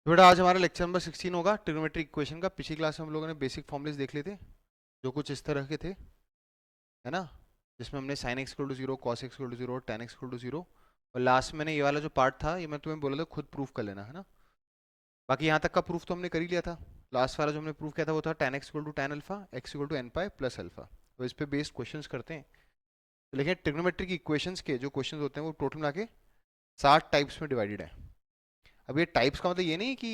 तो बेटा आज हमारा लेक्चर नंबर 16 होगा ट्रिग्नोमेट्रिक इक्वेशन का। पिछली क्लास में हम लोगों ने बेसिक फॉर्मूलेस देख लिए थे जो कुछ इस तरह के थे, है ना, जिसमें हमने sin x equal to zero, cos x equal to zero, tan x equal to zero, और लास्ट में ये वाला जो पार्ट था ये मैं तुम्हें बोला था खुद प्रूफ कर लेना, है ना। बाकी यहाँ तक का प्रूफ तो हमने कर ही लिया था। लास्ट वाला जो हमने प्रूफ किया था वो था tan x equal to tan alpha, x equal to n pi plus alpha. तो इस पे बेस्ड क्वेश्चंस करते हैं। तो लेकिन ट्रिग्नोमेट्रिक इक्वेशंस के जो क्वेश्चंस होते हैं वो टोटल मिला के 60 टाइप्स में डिवाइडेड है। अब ये टाइप्स का मतलब ये नहीं कि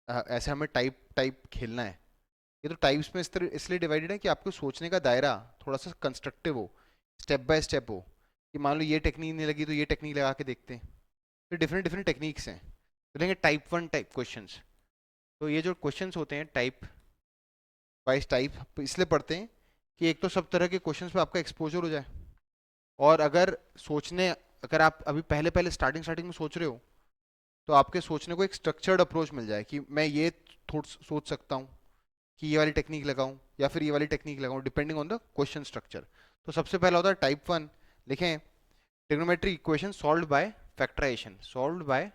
ऐसे हमें टाइप टाइप खेलना है। ये तो टाइप्स में इस तरह इसलिए डिवाइडेड है कि आपको सोचने का दायरा थोड़ा सा कंस्ट्रक्टिव हो, स्टेप बाय स्टेप हो, कि मान लो ये टेक्निक नहीं लगी तो ये टेक्निक लगा के देखते हैं। तो डिफरेंट डिफरेंट टेक्निक्स हैं। तो लेंगे टाइप वन टाइप क्वेश्चंस। तो ये जो क्वेश्चंस होते हैं टाइप वाइज टाइप इसलिए पढ़ते हैं कि एक तो सब तरह के क्वेश्चंस पे आपका एक्सपोजर हो जाए, और अगर आप अभी पहले पहले स्टार्टिंग स्टार्टिंग में सोच रहे हो तो आपके सोचने को एक स्ट्रक्चर्ड अप्रोच मिल जाए कि मैं ये थोड़ा सोच सकता हूँ कि ये वाली टेक्निक लगाऊं या फिर ये वाली टेक्निक लगाऊं, depending on the question structure. तो सबसे पहला होता है टाइप वन। लिखें trigonometric equation solved by factorisation, solved by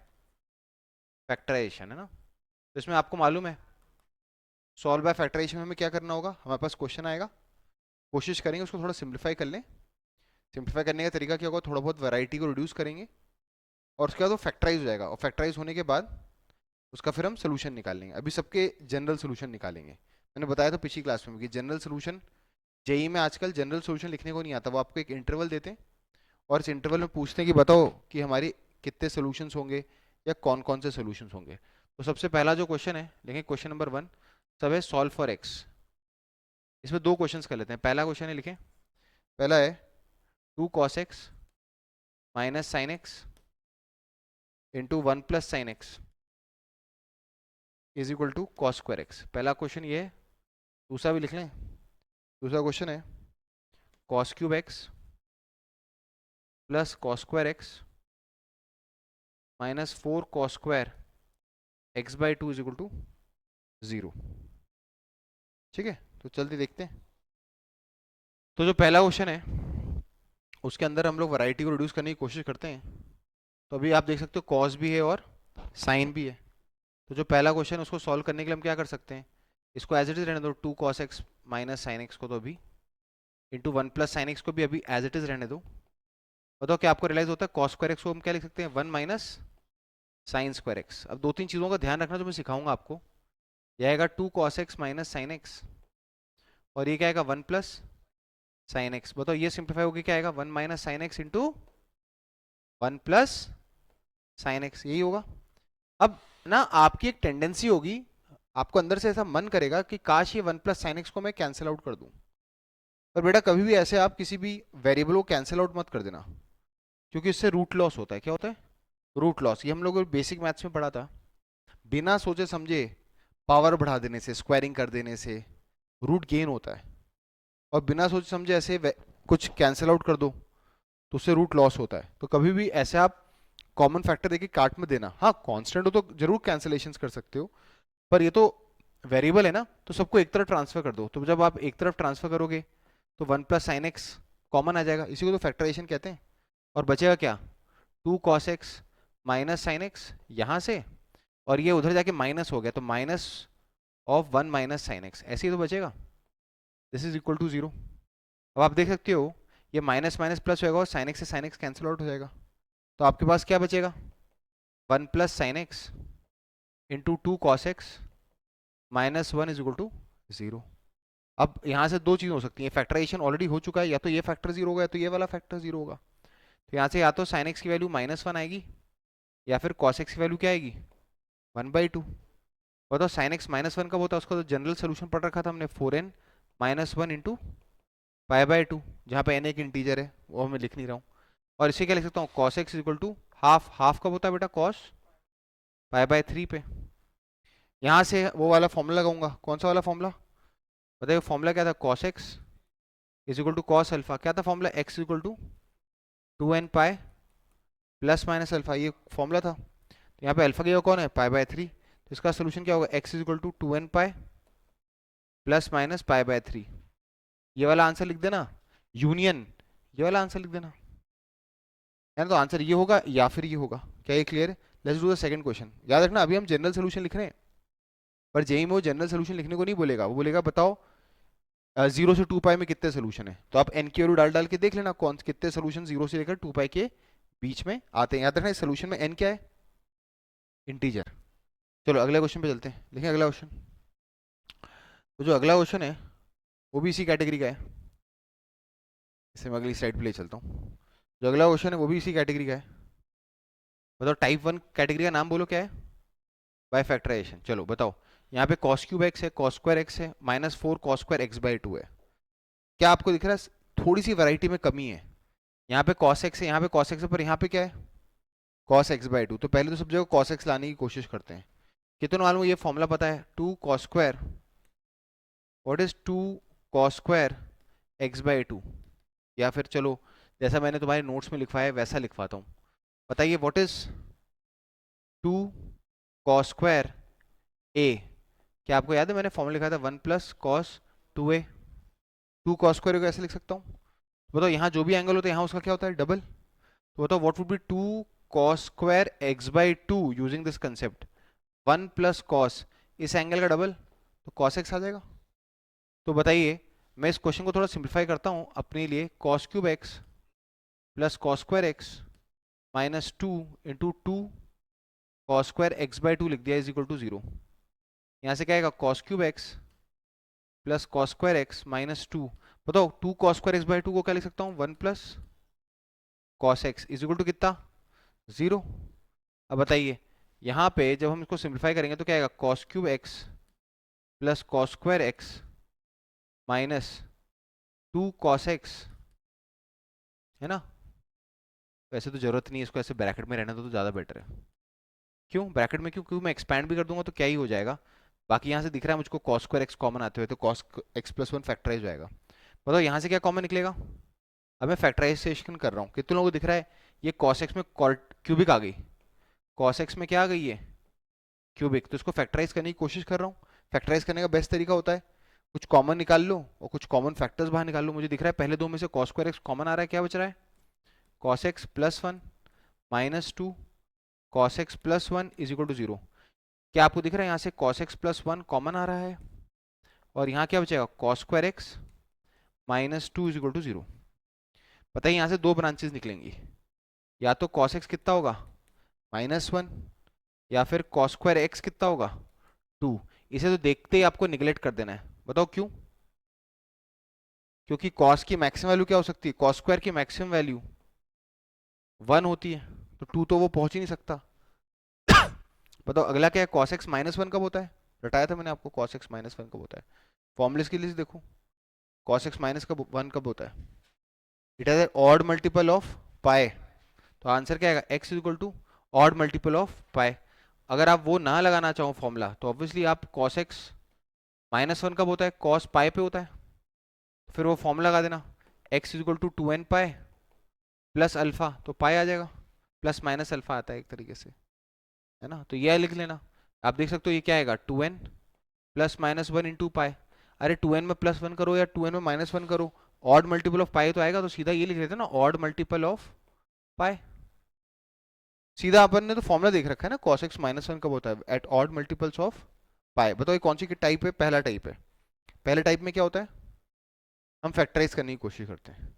factorisation, है ना। तो इसमें आपको मालूम है सॉल्व बाय फैक्टराइजेशन में हमें क्या करना होगा। हमारे पास क्वेश्चन आएगा, कोशिश करेंगे उसको थोड़ा सिंप्लीफाई कर लें। सिंप्लीफाई करने का तरीका क्या होगा, थोड़ा बहुत वैरायटी को रिड्यूस करेंगे और उसके बाद वो फैक्टराइज हो जाएगा, और फैक्टराइज होने के बाद उसका फिर हम सोल्यूशन निकालेंगे। अभी सबके जनरल सोल्यूशन निकालेंगे। मैंने बताया था पिछली क्लास में कि जनरल सोल्यूशन जेई में आजकल जनरल सोल्यूशन लिखने को नहीं आता। वो आपको एक इंटरवल देते हैं और इस इंटरवल में पूछते हैं कि बताओ कि हमारे कितने सोल्यूशंस होंगे या कौन कौन से सोल्यूशंस होंगे। तो सबसे पहला जो क्वेश्चन है, लिखें क्वेश्चन नंबर 1, सब है सॉल्व फॉर एक्स। इसमें दो क्वेश्चंस कर लेते हैं। पहला क्वेश्चन है, लिखें पहला है 2 cos x minus sine x into 1 plus sine x is equal to cos square x. पहला क्वेश्चन ये है। दूसरा भी लिख लें। दूसरा क्वेश्चन है cos cube x plus cos square x minus 4 cos square x by two is equal to 0। ठीक है, तो जल्दी देखते हैं। तो जो पहला क्वेश्चन है उसके अंदर हम लोग वैरायटी को रिड्यूस करने की कोशिश करते हैं। तो अभी आप देख सकते हो कॉस भी है और साइन भी है। तो जो पहला क्वेश्चन है उसको सॉल्व करने के लिए हम क्या कर सकते हैं, इसको एज इट इज रहने दो, 2 cos x minus sine x को तो अभी, इंटू 1 प्लस साइन एक्स को भी अभी एज इट इज रहने दो। बताओ क्या आपको रियलाइज होता है, कॉस स्क्वायर एक्स को हम क्या लिख सकते हैं, 1 माइनस साइन स्क्वायर एक्स। अब दो तीन चीज़ों का ध्यान रखना जो मैं सिखाऊंगा आपको। यह आएगा 2 cos x minus sine x, और ये क्या आएगा 1 प्लस साइन एक्स। बताओ ये सिंप्लीफाई होगी क्या आएगा, 1 minus sine x into 1 plus sine x, यही होगा। अब ना आपकी एक टेंडेंसी होगी, आपको अंदर से ऐसा मन करेगा कि काश ये 1 प्लस साइन एक्स को मैं कैंसिल आउट कर दूं। पर बेटा कभी भी ऐसे आप किसी भी वेरिएबल को कैंसिल आउट मत कर देना, क्योंकि इससे रूट लॉस होता है। क्या होता है, रूट लॉस। ये हम लोग बेसिक मैथ्स में पढ़ा था। बिना सोचे समझे पावर बढ़ा देने से, स्क्वायरिंग कर देने से रूट गेन होता है, और बिना सोचे समझे ऐसे कुछ कैंसिल आउट कर दो तो उससे रूट लॉस होता है। तो कभी भी ऐसे आप कॉमन फैक्टर देके काट में देना। हाँ कांस्टेंट हो तो जरूर कैंसिलेशंस कर सकते हो, पर ये तो वेरिएबल है ना, तो सबको एक तरफ ट्रांसफर कर दो। तो जब आप एक तरफ ट्रांसफर करोगे तो 1 प्लस साइन एक्स कॉमन आ जाएगा, इसी को तो फैक्टराइजेशन कहते हैं। और बचेगा क्या, 2 cos x minus sine x यहाँ से, और ये उधर जाके माइनस हो गया तो minus of 1 minus sine x, ऐसे ही तो बचेगा। This is equal to 0। अब आप देख सकते हो ये माइनस माइनस प्लस होगा और साइन एक्स से साइन एक्स कैंसिल आउट हो जाएगा। तो आपके पास क्या बचेगा, 1 plus sine x into 2 cos x minus 1 is equal to 0। अब यहाँ से दो चीज़ हो सकती है, फैक्टराइजेशन ऑलरेडी हो चुका है, या तो ये फैक्टर 0 होगा या तो ये वाला फैक्टर 0 होगा। तो यहाँ से या तो साइन एक्स की वैल्यू -1 आएगी या फिर cos x की वैल्यू क्या आएगी, 1/2। बताओ साइन एक्स -1 कब होता है, उसका तो जनरल सोल्यूशन पढ़ रखा था हमने, 4n माइनस 1 इंटू π/2, जहाँ पे n एक इंटीजर है वो मैं लिख नहीं रहा हूँ। और इसे क्या लिख सकता हूँ, cos x equal to half. Half कब होता है बेटा, cos π/3 पे। यहाँ से वो वाला फॉर्मूला लगाऊंगा, कौन सा वाला फॉर्मूला बताइए। फॉर्मूला क्या था, cos x is equal to cos alpha. क्या था formula, x equal to 2n pi plus minus alpha, ये फॉर्मूला था। तो यहाँ पे अल्फा की जगह कौन है, π/3। तो इसका सोल्यूशन क्या होगा, x is equal to 2n pi plus minus π/3। ये वाला आंसर लिख देना, यूनियन ये वाला आंसर लिख देना, है ना। तो आंसर ये होगा या फिर ये होगा। क्या ये क्लियर है। Let's do the second question. याद रखना अभी हम जनरल सोल्यूशन लिख रहे हैं, पर जेई में वो जनरल सोल्यूशन लिखने को नहीं बोलेगा, वो बोलेगा बताओ 0 से 2 पाई में कितने सोल्यूशन है। तो आप एन की वैल्यू डाल डाल के देख लेना कौन कितने सोल्यूशन 0 से लेकर 2 पाई के बीच में आते हैं। याद रखना इस सोल्यूशन में एन क्या है, इंटीजर। चलो अगले क्वेश्चन पे चलते हैं, लिखें अगला क्वेश्चन। तो जो अगला क्वेश्चन है वो भी इसी कैटेगरी का है, इसे मैं अगली स्लाइड पे ले चलता हूँ। जो अगला क्वेश्चन है वो भी इसी कैटेगरी का है। बताओ टाइप 1 कैटेगरी का नाम बोलो क्या है, बाय फैक्टराइजेशन। चलो बताओ, यहाँ पे कॉस क्यूब एक्स है, कॉस स्क्वायर एक्स है, -4 कॉस स्क्वायर एक्स बाई 2 है। क्या आपको दिख रहा है थोड़ी सी वैरायटी में कमी है। यहाँ पे कॉस एक्स है, यहाँ पे कॉस एक्स है, पर यहाँ पे क्या है, कॉस एक्स बाई 2। तो पहले तो सब जगह कॉस एक्स लाने की कोशिश करते हैं। कितना मालूम ये फॉर्मूला पता है, 2 cos square, what is 2 cos square x by 2। या फिर चलो जैसा मैंने तुम्हारे नोट्स में लिखवाया है वैसा लिखवाता हूँ। बताइए व्हाट इज 2 कॉस स्क्वायर ए। क्या आपको याद है मैंने फॉर्मूला लिखा था 1 plus cos 2a। 2 cos square को ऐसे लिख सकता हूँ। बताओ यहाँ जो भी एंगल होता है यहाँ उसका क्या होता है, डबल। तो बताओ what would be 2 cos square x by 2 using this concept, 1 plus cos, इस एंगल का डबल, तो कॉस एक्स आ जाएगा। तो बताइए मैं इस क्वेश्चन को थोड़ा सिंप्लीफाई करता हूँ अपने लिए, cos cube x plus cos square x -2 into 2 cos square x by 2 लिख दिया इज इक्वल टू 0। यहाँ से क्या आएगा, cos cube x plus cos square x -2। बताओ 2 कॉस स्क्वायर एक्स बाई 2 को क्या लिख सकता हूँ, 1 plus cos x is equal to कितना, 0। अब बताइए यहाँ पे जब हम इसको सिंप्लीफाई करेंगे तो क्या आएगा, cos cube x plus cos square x -2 cos x, है ना। वैसे तो जरूरत नहीं है इसको ऐसे ब्रैकेट में रहना, तो ज़्यादा बेटर है। क्यों ब्रैकेट में, क्यों मैं एक्सपैंड भी कर दूंगा तो क्या ही हो जाएगा। बाकी यहाँ से दिख रहा है मुझको कॉस स्क्वायर एक्स कॉमन आते हुए, तो कॉस एक्स प्लस 1 फैक्टराइज हो जाएगा। बताओ यहाँ से क्या कॉमन निकलेगा। अब मैं फैक्टराइजेशन कर रहा हूँ, कितने लोगों को दिख रहा है ये कॉस एक्स में क्यूबिक आ गई, कॉस एक्स में क्या आ गई है, क्यूबिक। तो इसको फैक्टराइज करने की कोशिश कर रहा हूँ। फैक्टराइज करने का बेस्ट तरीका होता है कुछ कॉमन निकाल लो और कुछ कॉमन फैक्टर्स बाहर निकाल लो। मुझे दिख रहा है पहले दो में से कॉस स्क्वायर एक्स कॉमन आ रहा है, क्या बच रहा है, cos x plus 1 -2 cos x plus 1 is equal to 0। क्या आपको दिख रहा है यहाँ से cos x प्लस 1 कॉमन आ रहा है, और यहाँ क्या बचेगा, cos square x -2 is equal to 0। बताइए यहाँ से दो ब्रांचेस निकलेंगी, या तो cos x कितना होगा, -1, या फिर cos स्क्वायर एक्स कितना होगा, 2। इसे तो देखते ही आपको निगलेक्ट कर देना है। बताओ क्यों, क्योंकि cos की मैक्सिमम वैल्यू क्या हो सकती है, cos स्क्वायर की मैक्सिमम वैल्यू 1 होती है, तो 2 तो वो पहुंच ही नहीं सकता। बताओ अगला क्या है, cos x -1 कब होता है, बताया था मैंने आपको cos x -1 कब होता है। फॉर्मूले की लिस्ट देखो, cos x -1 कब होता है, it has odd multiple of pi. तो आंसर क्या आएगा, x is equal to odd multiple of pi. अगर आप वो ना लगाना चाहो फॉर्मूला तो ऑब्वियसली आप cos x -1 कब होता है, cos पाई पे होता है, फिर वो फॉर्मूला लगा देना, x is equal to 2n pi plus alpha, तो पाई आ जाएगा, प्लस माइनस अल्फा आता है एक तरीके से, है ना। तो ये लिख लेना, आप देख सकते हो ये क्या आएगा, 2n प्लस -1 इंटू पाई। अरे 2n में +1 करो या 2n में -1 करो, ऑड मल्टीपल ऑफ पाई तो आएगा, तो सीधा ये लिख लेते हैं ना, ऑड मल्टीपल ऑफ पाई। सीधा अपन ने तो फॉर्मूला देख रखा है ना, cos x -1 कब होता है, एट ऑड मल्टीपल्स ऑफ पाई। बताओ ये कौन सी टाइप है, पहला टाइप है। पहले टाइप में क्या होता है, हम फैक्टराइज करने की कोशिश करते हैं।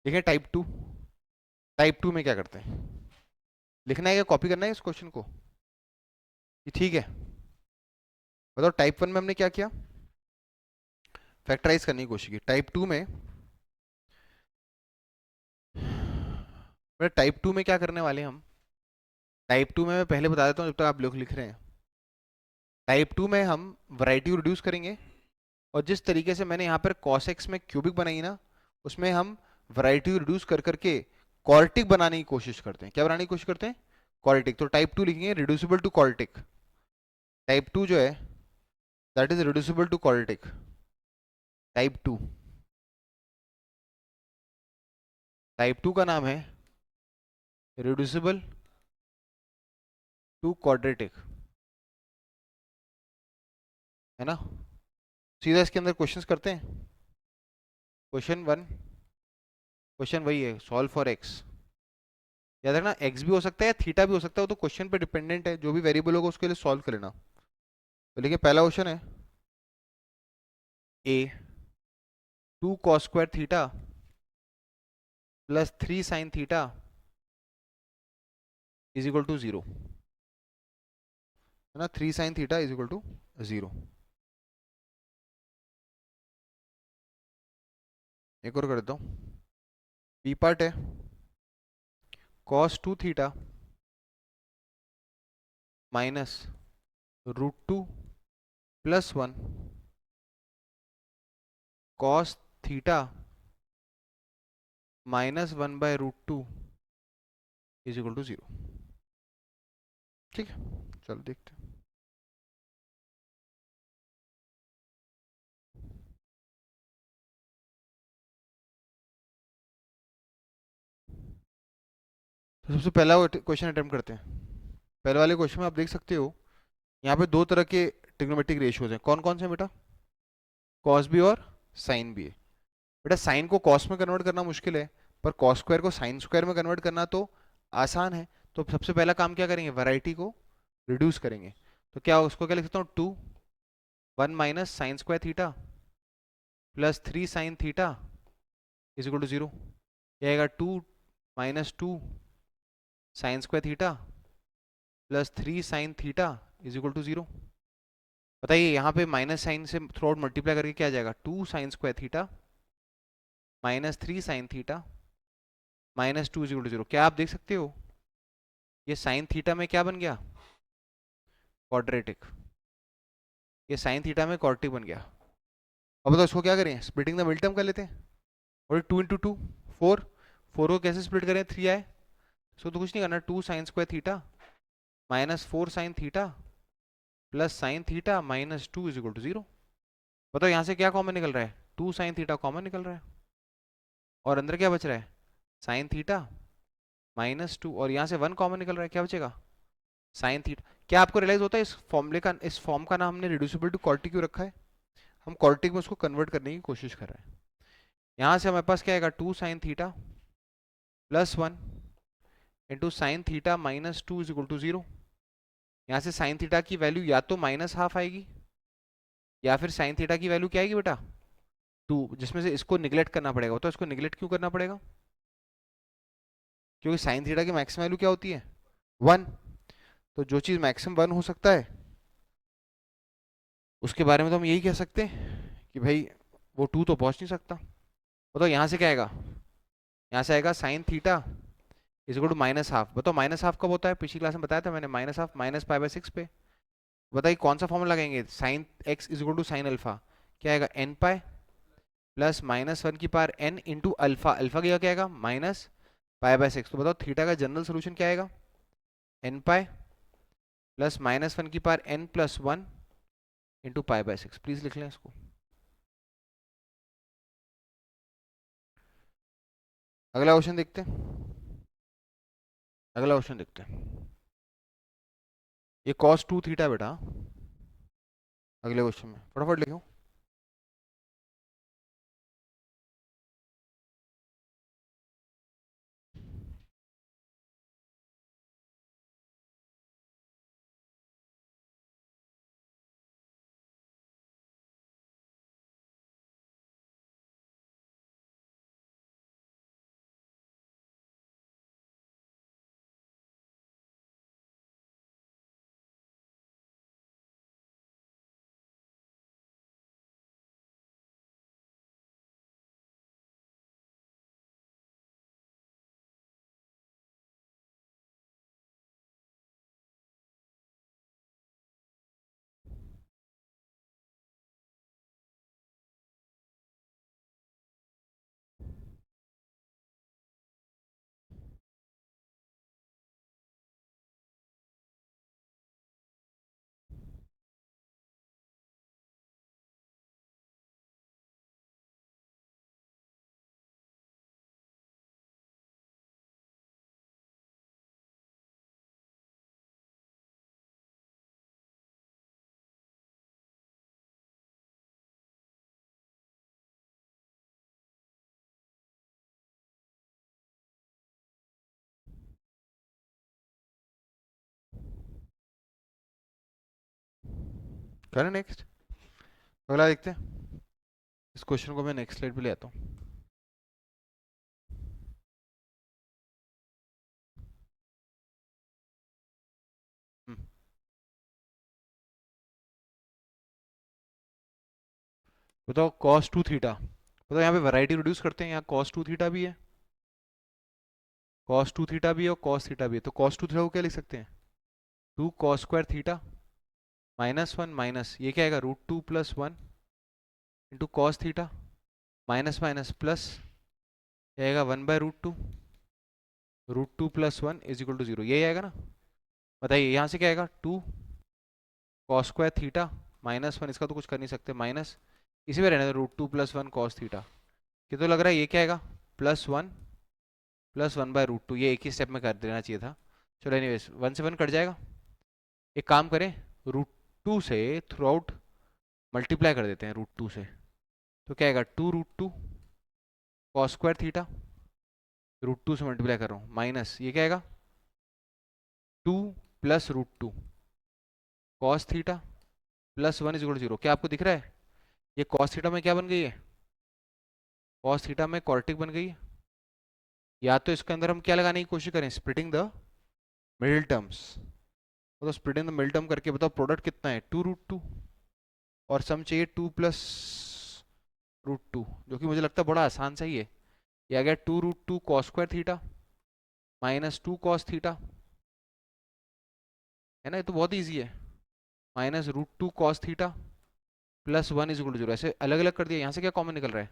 देखें टाइप 2, टाइप 2 में क्या करते हैं, लिखना है या कॉपी करना है इस क्वेश्चन को, ये ठीक है। बताओ टाइप 1 में हमने क्या किया, फैक्टराइज करने की कोशिश की। टाइप 2 में, टाइप 2 में क्या करने वाले हैं हम, टाइप 2 में मैं पहले बता देता हूँ जब तक आप लोग लिख रहे हैं। टाइप 2 में हम वैरायटी रिड्यूस करेंगे, और जिस तरीके से मैंने यहाँ पर cos x में क्यूबिक बनाई ना, उसमें हम वैरायटी रिड्यूस कर करके क्वाड्रेटिक बनाने की कोशिश करते हैं। क्या बनाने की कोशिश करते हैं, क्वाड्रेटिक। तो टाइप 2 लिखेंगे रिड्यूसिबल टू क्वाड्रेटिक। टाइप 2 जो है that is reducible to quadratic. Type 2, type 2 का नाम है रिड्यूसिबल टू क्वाड्रेटिक, है ना। सीधा इसके अंदर क्वेश्चंस करते हैं। क्वेश्चन 1, क्वेश्चन वही है, सॉल्व फॉर x, याद रखना एक्स भी हो सकता है या थीटा भी हो सकता है, वो तो क्वेश्चन पे डिपेंडेंट है, जो भी वेरिएबल होगा उसके लिए सॉल्व कर लेना। तो देखिए पहला क्वेश्चन है A 2 cos² theta plus 3 sin theta is equal to 0, है ना। 3 sin theta is equal to 0। एक और कर देता हूँ। बी पार्ट है cos 2 theta minus √2 + 1 cos theta -1/√2 is equal to 0। ठीक है, चलो देखते हैं। तो सबसे पहला क्वेश्चन अटेम्प्ट करते हैं। पहले वाले क्वेश्चन में आप देख सकते हो यहाँ पे दो तरह के ट्रिग्नोमेट्रिक रेशियोज हैं। कौन कौन से हैं बेटा? कॉस भी और साइन भी है। बेटा साइन को कॉस में कन्वर्ट करना मुश्किल है, पर कॉस स्क्वायर को साइन स्क्वायर में कन्वर्ट करना तो आसान है। तो सबसे पहला काम क्या करेंगे, वैरायटी को रिड्यूस करेंगे। तो क्या उसको क्या लिख सकता हूँ, 2 1 - sin² theta plus 3 sin theta is equal to 0। क्या आएगा, 2 - 2 sin² theta plus 3 sin theta is equal to 0। बताइए यहाँ पे माइनस साइन से थ्रू आउट मल्टीप्लाई करके क्या आ जाएगा, 2 sin² theta minus 3 sin theta -2 is equal to 0। क्या आप देख सकते हो ये साइन थीटा में क्या बन गया, क्वाड्रेटिक। ये साइन थीटा में क्वाड्रेटिक बन गया। अब बताओ इसको क्या करें, स्प्लिटिंग द मिड टर्म कर लेते हैं। और 2 × 2 4, 4 को कैसे स्प्लिट करें, 3 आए। इसको तो कुछ नहीं करना, 2 sin² theta minus 4 sin theta plus sin theta -2 is equal to 0। बताओ यहाँ से क्या कॉमन निकल रहा है, 2 sin थीटा कॉमन निकल रहा है, और अंदर क्या बच रहा है, sin थीटा -2, और यहाँ से 1 कॉमन निकल रहा है, क्या बचेगा, sin थीटा। क्या आपको रियलाइज होता है इस फॉर्मूले का, इस फॉर्म का नाम हमने रिड्यूसिबल टू क्वाड्रेटिक क्यों रखा है? हम क्वाड्रेटिक में उसको कन्वर्ट करने की कोशिश कर रहे हैं। यहाँ से हमारे पास क्या आएगा, 2 sin theta +1 into sin theta -2 is equal to 0। यहाँ से sin थीटा की वैल्यू या तो -½ आएगी, या फिर sin थीटा की वैल्यू क्या आएगी बेटा, 2, जिसमें से इसको निगलेक्ट करना पड़ेगा। तो इसको निगलेक्ट क्यों करना पड़ेगा, क्योंकि sin थीटा की मैक्सिमम वैल्यू क्या होती है, 1। तो जो चीज़ मैक्सिमम 1 हो सकता है उसके बारे में तो हम यही कह सकते हैं कि भाई वो 2 तो पहुंच नहीं सकता। बताओ यहाँ से क्या आएगा, यहाँ से आएगा sin theta is equal to -½ बताओ -½ कब होता है, पिछली क्लास में बताया था मैंने, -½ -π/6 पे। बताइए कौन सा फॉर्मूला लगाएंगे, sin x is equal to sin alpha, क्या आएगा, nπ plus -1/n into alpha, alpha क्या क्या आएगा, -π/6। तो बताओ थीटा का जनरल सोल्यूशन क्या आएगा, nπ plus -1/n plus 1 into π/6। Please लिख लें इसको। अगला क्वेश्चन देखते हैं, अगला क्वेश्चन देखते हैं। ये cos 2 थीटा बेटा, अगले क्वेश्चन में फटाफट लिखो। करें नेक्स्ट, अगला देखते हैं। इस क्वेश्चन को मैं नेक्स्ट स्लाइड पे ले आता हूँ। हम्म, बताओ cos 2 थीटा, बताओ यहाँ पे वैरायटी रिड्यूस करते हैं, यहाँ cos 2 थीटा भी है, cos 2 थीटा भी है और cos थीटा भी है, तो cos 2 थीटा को क्या लिख सकते हैं, 2 cos square theta minus one minus ये क्या आएगा √2 + 1 into cos theta minus minus plus ये आएगा 1/√2, √2 + 1 इज इक्वल टू 0, यही आएगा ना। बताइए यहाँ से क्या आएगा 2 cos square theta minus one, इसका तो कुछ कर नहीं सकते, माइनस इसी में रहने √2 + 1 cos थीटा, कि तो लग रहा है ये क्या आएगा +1 + 1/√2, ये एक ही स्टेप में कर देना चाहिए था। चलो एनीवेज 1 से 1 कट जाएगा, एक काम करें √2 से थ्रू आउट मल्टीप्लाई कर देते हैं √2 से, तो क्या आएगा 2 √2 cos स्क्वायर थीटा, √2 से मल्टीप्लाई कर रहा हूँ, माइनस ये क्या आएगा 2 + √2 cos theta +1 is equal to 0। क्या आपको दिख रहा है ये cos थीटा में क्या बन गई है, cos थीटा में कॉर्टिक बन गई है। या तो इसके अंदर हम क्या लगाने की कोशिश करें, स्प्लिटिंग द मिडिल टर्म्स, तो स्प्लिटिंग द मिडिल टर्म करके बताओ प्रोडक्ट कितना है 2 √2 और सम चाहिए 2 + √2, जो कि मुझे लगता है बड़ा आसान सा ही है। ये आ गया 2 √2 cos square theta minus 2 cos theta, है ना, ये तो बहुत ईजी है, minus √2 cos theta +1 is equal to 0। ऐसे अलग अलग कर दिया, यहाँ से क्या कॉमन निकल रहा है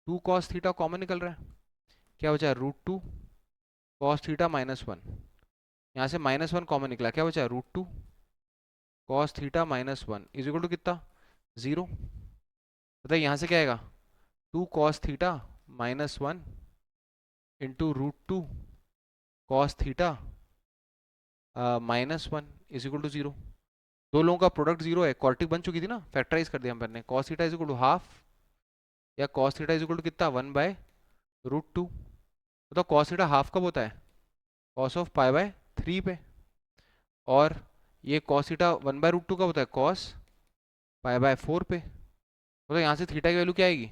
2 cos थीटा कॉमन निकल रहा है, क्या बचा है √2 cos थीटा -1, यहाँ से -1 कॉमन निकला, क्या बचा है √2 cos theta -1 is equal to कितना 0। बताइए यहाँ से क्या आएगा 2 cos theta -1 into √2 cos theta -1 is equal to 0। दो लोगों का प्रोडक्ट 0 है, कॉर्टिक बन चुकी थी ना, फैक्टराइज कर दिया हमने, cos theta is equal to half या cos theta is equal to कितना 1/√2। तो cos थीटा हाफ कब होता है, cos ऑफ π/3 पे, और ये cos थीटा 1/√2 कब होता है, cos π/4 पे। तो यहाँ से थीटा की वैल्यू क्या आएगी,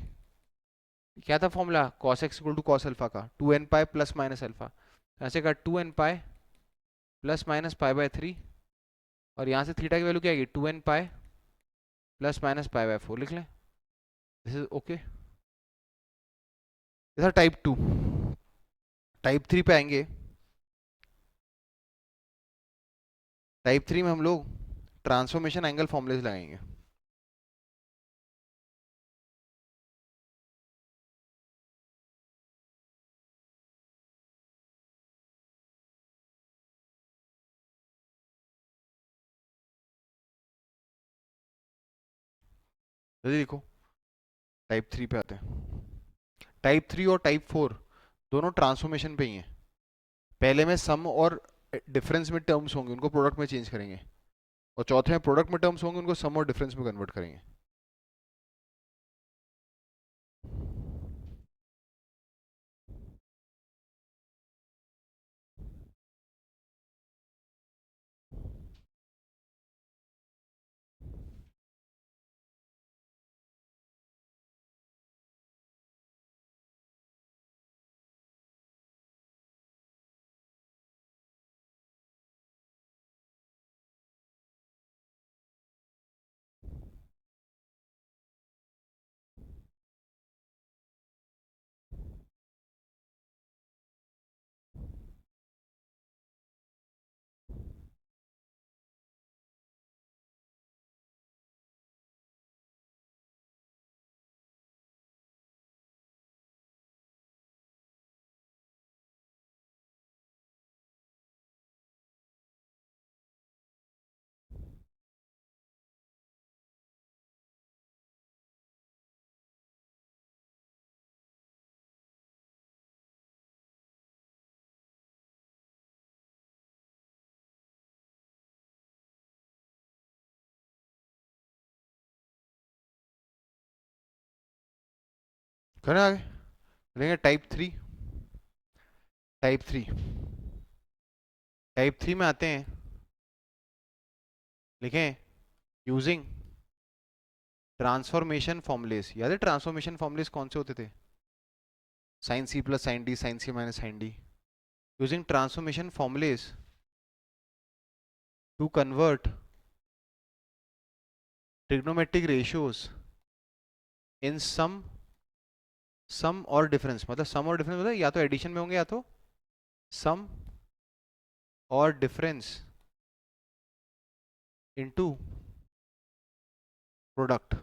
क्या था formula cos x equal to cos alpha का 2nπ प्लस माइनस अल्फा, यहाँ से का 2nπ प्लस माइनस π/3, और यहाँ से थीटा की वैल्यू क्या आएगी 2nπ प्लस माइनस π/4 लिख लें, दिस इज ओके। ये था टाइप 2। टाइप 3 पे आएंगे, टाइप 3 में हम लोग ट्रांसफॉर्मेशन एंगल फॉर्मूलेस लगाएंगे। जल्दी देखो, टाइप 3 पे आते हैं। टाइप 3 और टाइप 4 दोनों ट्रांसफॉर्मेशन पे ही हैं। पहले में सम और डिफरेंस में टर्म्स होंगे, उनको प्रोडक्ट में चेंज करेंगे, और चौथे में प्रोडक्ट में टर्म्स होंगे, उनको सम और डिफरेंस में कन्वर्ट करेंगे। करें आगे, लेंगे टाइप 3। टाइप 3, टाइप 3 में आते हैं, लिखें यूजिंग ट्रांसफॉर्मेशन फॉर्मुलेस याद है? ट्रांसफॉर्मेशन फॉर्मुलेस कौन से होते थे? Sine C plus sine D, sine C minus sine D. Using transformation formulas to convert trigonometric ratios in sum और डिफरेंस. मतलब सम और डिफरेंस मतलब या तो एडिशन में होंगे या तो सम और डिफरेंस इनटू प्रोडक्ट.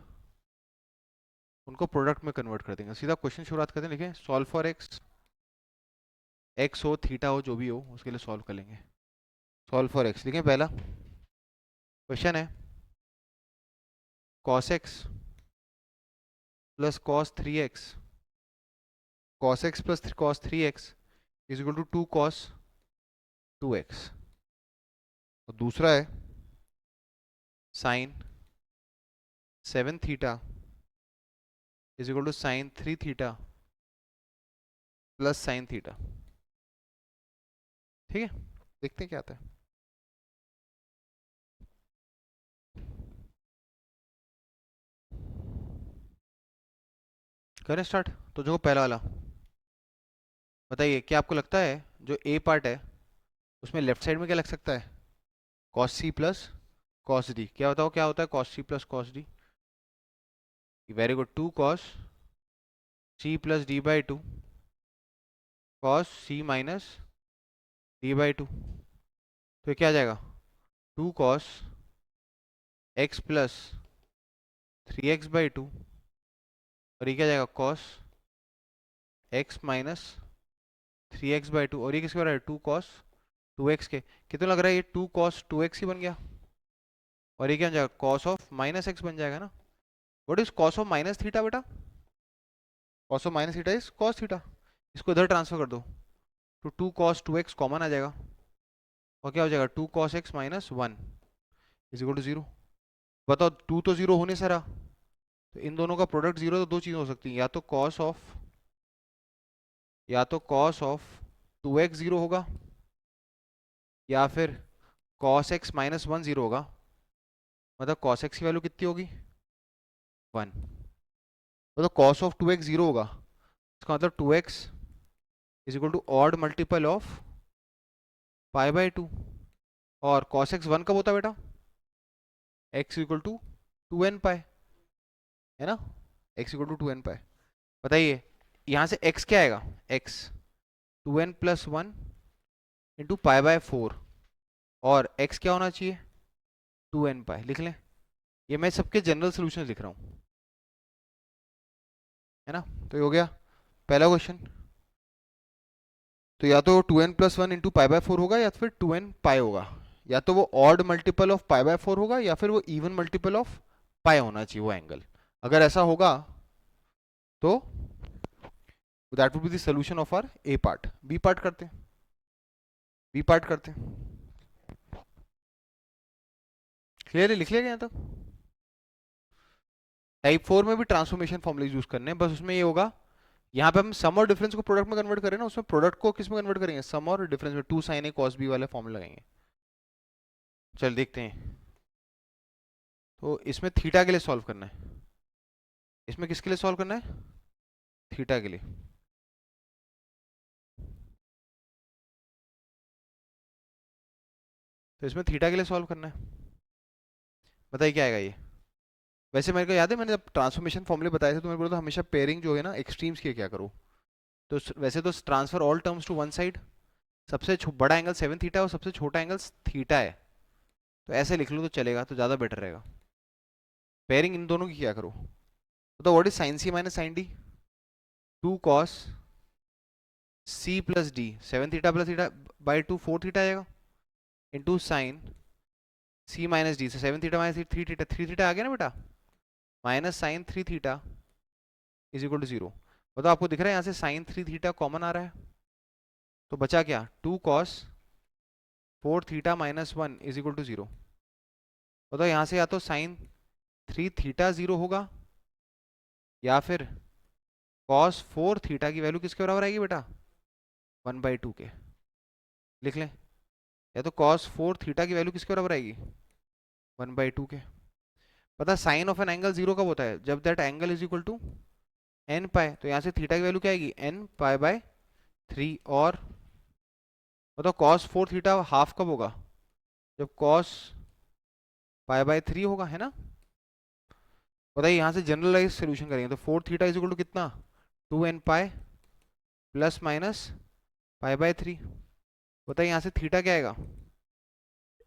उनको प्रोडक्ट में कन्वर्ट कर देंगे. सीधा क्वेश्चन शुरुआत करते हैं. लिखें सॉल्व फॉर एक्स. एक्स हो थीटा हो जो भी हो उसके लिए सॉल्व कर लेंगे. सॉल्व फॉर एक्स लिखें. पहला क्वेश्चन है cos x plus cos 3x, cos x plus cos 3x is equal to 2 cos 2x. और दूसरा है sine 7 theta is equal to sine 3 theta plus sine theta. ठीक है, देखते हैं क्या आता है. करें स्टार्ट. तो जो पहला वाला बताइए, क्या आपको लगता है जो ए पार्ट है उसमें लेफ्ट साइड में क्या लग सकता है? cos c plus cos d. क्या बताओ क्या होता है cos c plus cos d? Very good. 2 cos c plus d by 2 cos c minus d by 2. तो ये क्या आ जाएगा? 2 cos x plus 3x by 2. और ये क्या आ जाएगा? cos x minus 3x by 2. और ये किसके बराबर है? 2 cos 2x के. कितना लग रहा है? ये 2 cos 2x ही बन गया. और ये क्या बन जाएगा? cos ऑफ माइनस x बन जाएगा ना. What is cos of minus theta बेटा? cos of minus theta is cos theta. इसको इधर ट्रांसफर कर दो तो 2 cos 2x कॉमन आ जाएगा. और क्या हो जाएगा? 2 cos x minus 1 is equal to 0. बताओ 2 तो 0 होने से रहा, तो इन दोनों का प्रोडक्ट 0. तो दो चीज़ें हो सकती हैं, या तो cos ऑफ 2x 0 होगा या फिर cos x माइनस 1 0 होगा. मतलब cos x की वैल्यू कितनी होगी? 1. मतलब cos ऑफ 2x 0 होगा. इसका मतलब 2x is equal to odd multiple of pi by 2. और cos x 1 कब होता है बेटा? x इक्वल टू 2n पाई, है ना. x इक्वल टू 2n पाई. बताइए यहाँ से x क्या आएगा? x 2n plus 1 into pi by 4. और x क्या होना चाहिए? 2n पाई. लिख लें. ये मैं सबके जनरल सोल्यूशन लिख रहा हूँ, है ना. तो ये हो गया पहला क्वेश्चन. तो या तो 2n plus 1 into pi by 4 होगा या फिर 2n पाई होगा. या तो वो odd multiple of pi by 4 होगा या फिर वो इवन मल्टीपल ऑफ पाई होना चाहिए वो एंगल. अगर ऐसा होगा तो that would be the solution of our A part. B part करते हैं. बी पार्ट करते हैं. क्लियर है? लिख लिया यहाँ तक. टाइप 4 में भी ट्रांसफॉर्मेशन फॉर्मुले यूज करने हैं, बस उसमें ये होगा यहाँ पे हम सम और डिफरेंस को प्रोडक्ट में कन्वर्ट करें ना, उसमें प्रोडक्ट को किस में कन्वर्ट करेंगे? सम और डिफरेंस में. 2 sin a cos b वाले फॉर्मूला लगाएंगे. चल देखते हैं. तो इसमें थीटा के लिए सॉल्व करना है. इसमें किसके लिए सॉल्व करना है? थीटा के लिए. तो इसमें थीटा के लिए सॉल्व करना है. बताइए क्या आएगा ये. वैसे मेरे को याद है मैंने जब ट्रांसफॉर्मेशन फॉर्मूले बताए थे तो मेरे को बोला था हमेशा पेयरिंग जो है ना एक्सट्रीम्स की क्या करो. तो वैसे तो transfer all terms to one side. सबसे बड़ा एंगल 7 थीटा है और सबसे छोटा एंगल थीटा है. तो ऐसे लिख लो तो चलेगा, तो ज़्यादा बेटर रहेगा. पेयरिंग इन दोनों की क्या करो. तो what is sine C minus sine D? 2 cos c plus D. 7 theta plus theta by 2 4 theta आएगा into sine c minus D से 7 थीटा माइनस 3 थीटा. 3 थीटा आ गया ना बेटा. Minus sine 3 theta is equal to 0. बताओ आपको दिख रहा है यहाँ से साइन 3 थीटा कॉमन आ रहा है. तो बचा क्या? 2 cos 4 theta minus 1 is equal to 0. बताओ यहाँ से या तो साइन 3 थीटा 0 होगा या फिर cos 4 थीटा की वैल्यू किसके बराबर आएगी बेटा? 1/2 के. लिख लें. या तो cos 4 थीटा की वैल्यू किसके बराबर आएगी? 1/2 के. पता sine of an angle zero कब होता है? जब that angle is equal to n pi. तो यहाँ से थीटा की वैल्यू क्या आएगी? N pi by 3। और बताओ कॉस 4 थीटा हाफ कब होगा? जब कॉस पाई बाय 3 होगा, है ना? बताइए यहाँ से जनरलाइज सोल्यूशन करेंगे तो 4 थीटा इज इक्वल टू कितना? 2 n pi plus minus pi by 3। बताइए यहाँ से थीटा क्या आएगा?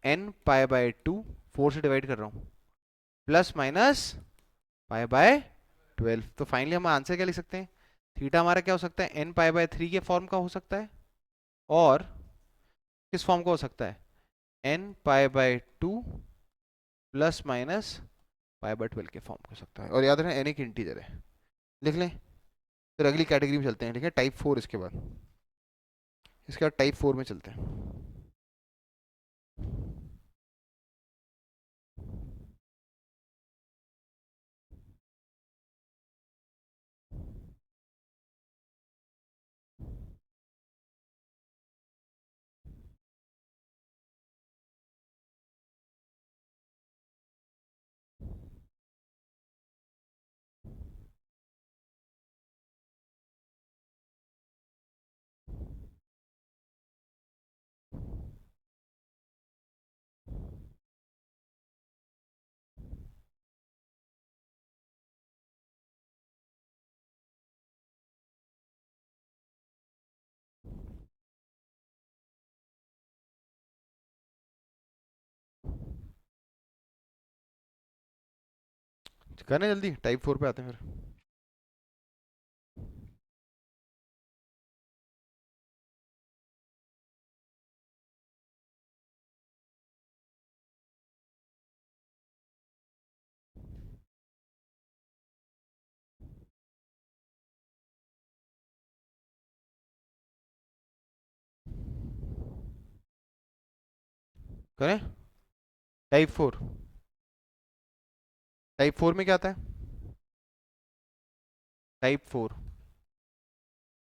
एन पाई बाय 2, 4 से डिवाइड कर रहा हूँ, प्लस माइनस पाई बाय 12। तो फाइनली हम आंसर क्या लिख सकते हैं? थीटा हमारा क्या हो सकता है? एन पाई बाय 3 के फॉर्म का हो सकता है, और किस फॉर्म का हो सकता है? N pi by 2 plus minus pi by 12 के फॉर्म का हो सकता है। और याद रखना एन एक इंटीजर है। लिख लें। फिर अगली कैटेगरी में चलते हैं, ठीक है? टाइप 4। इसके बाद टाइप 4 में चलते हैं। करें जल्दी, टाइप 4 पे आते हैं फिर। करें टाइप 4। टाइप 4 में क्या आता है? Type 4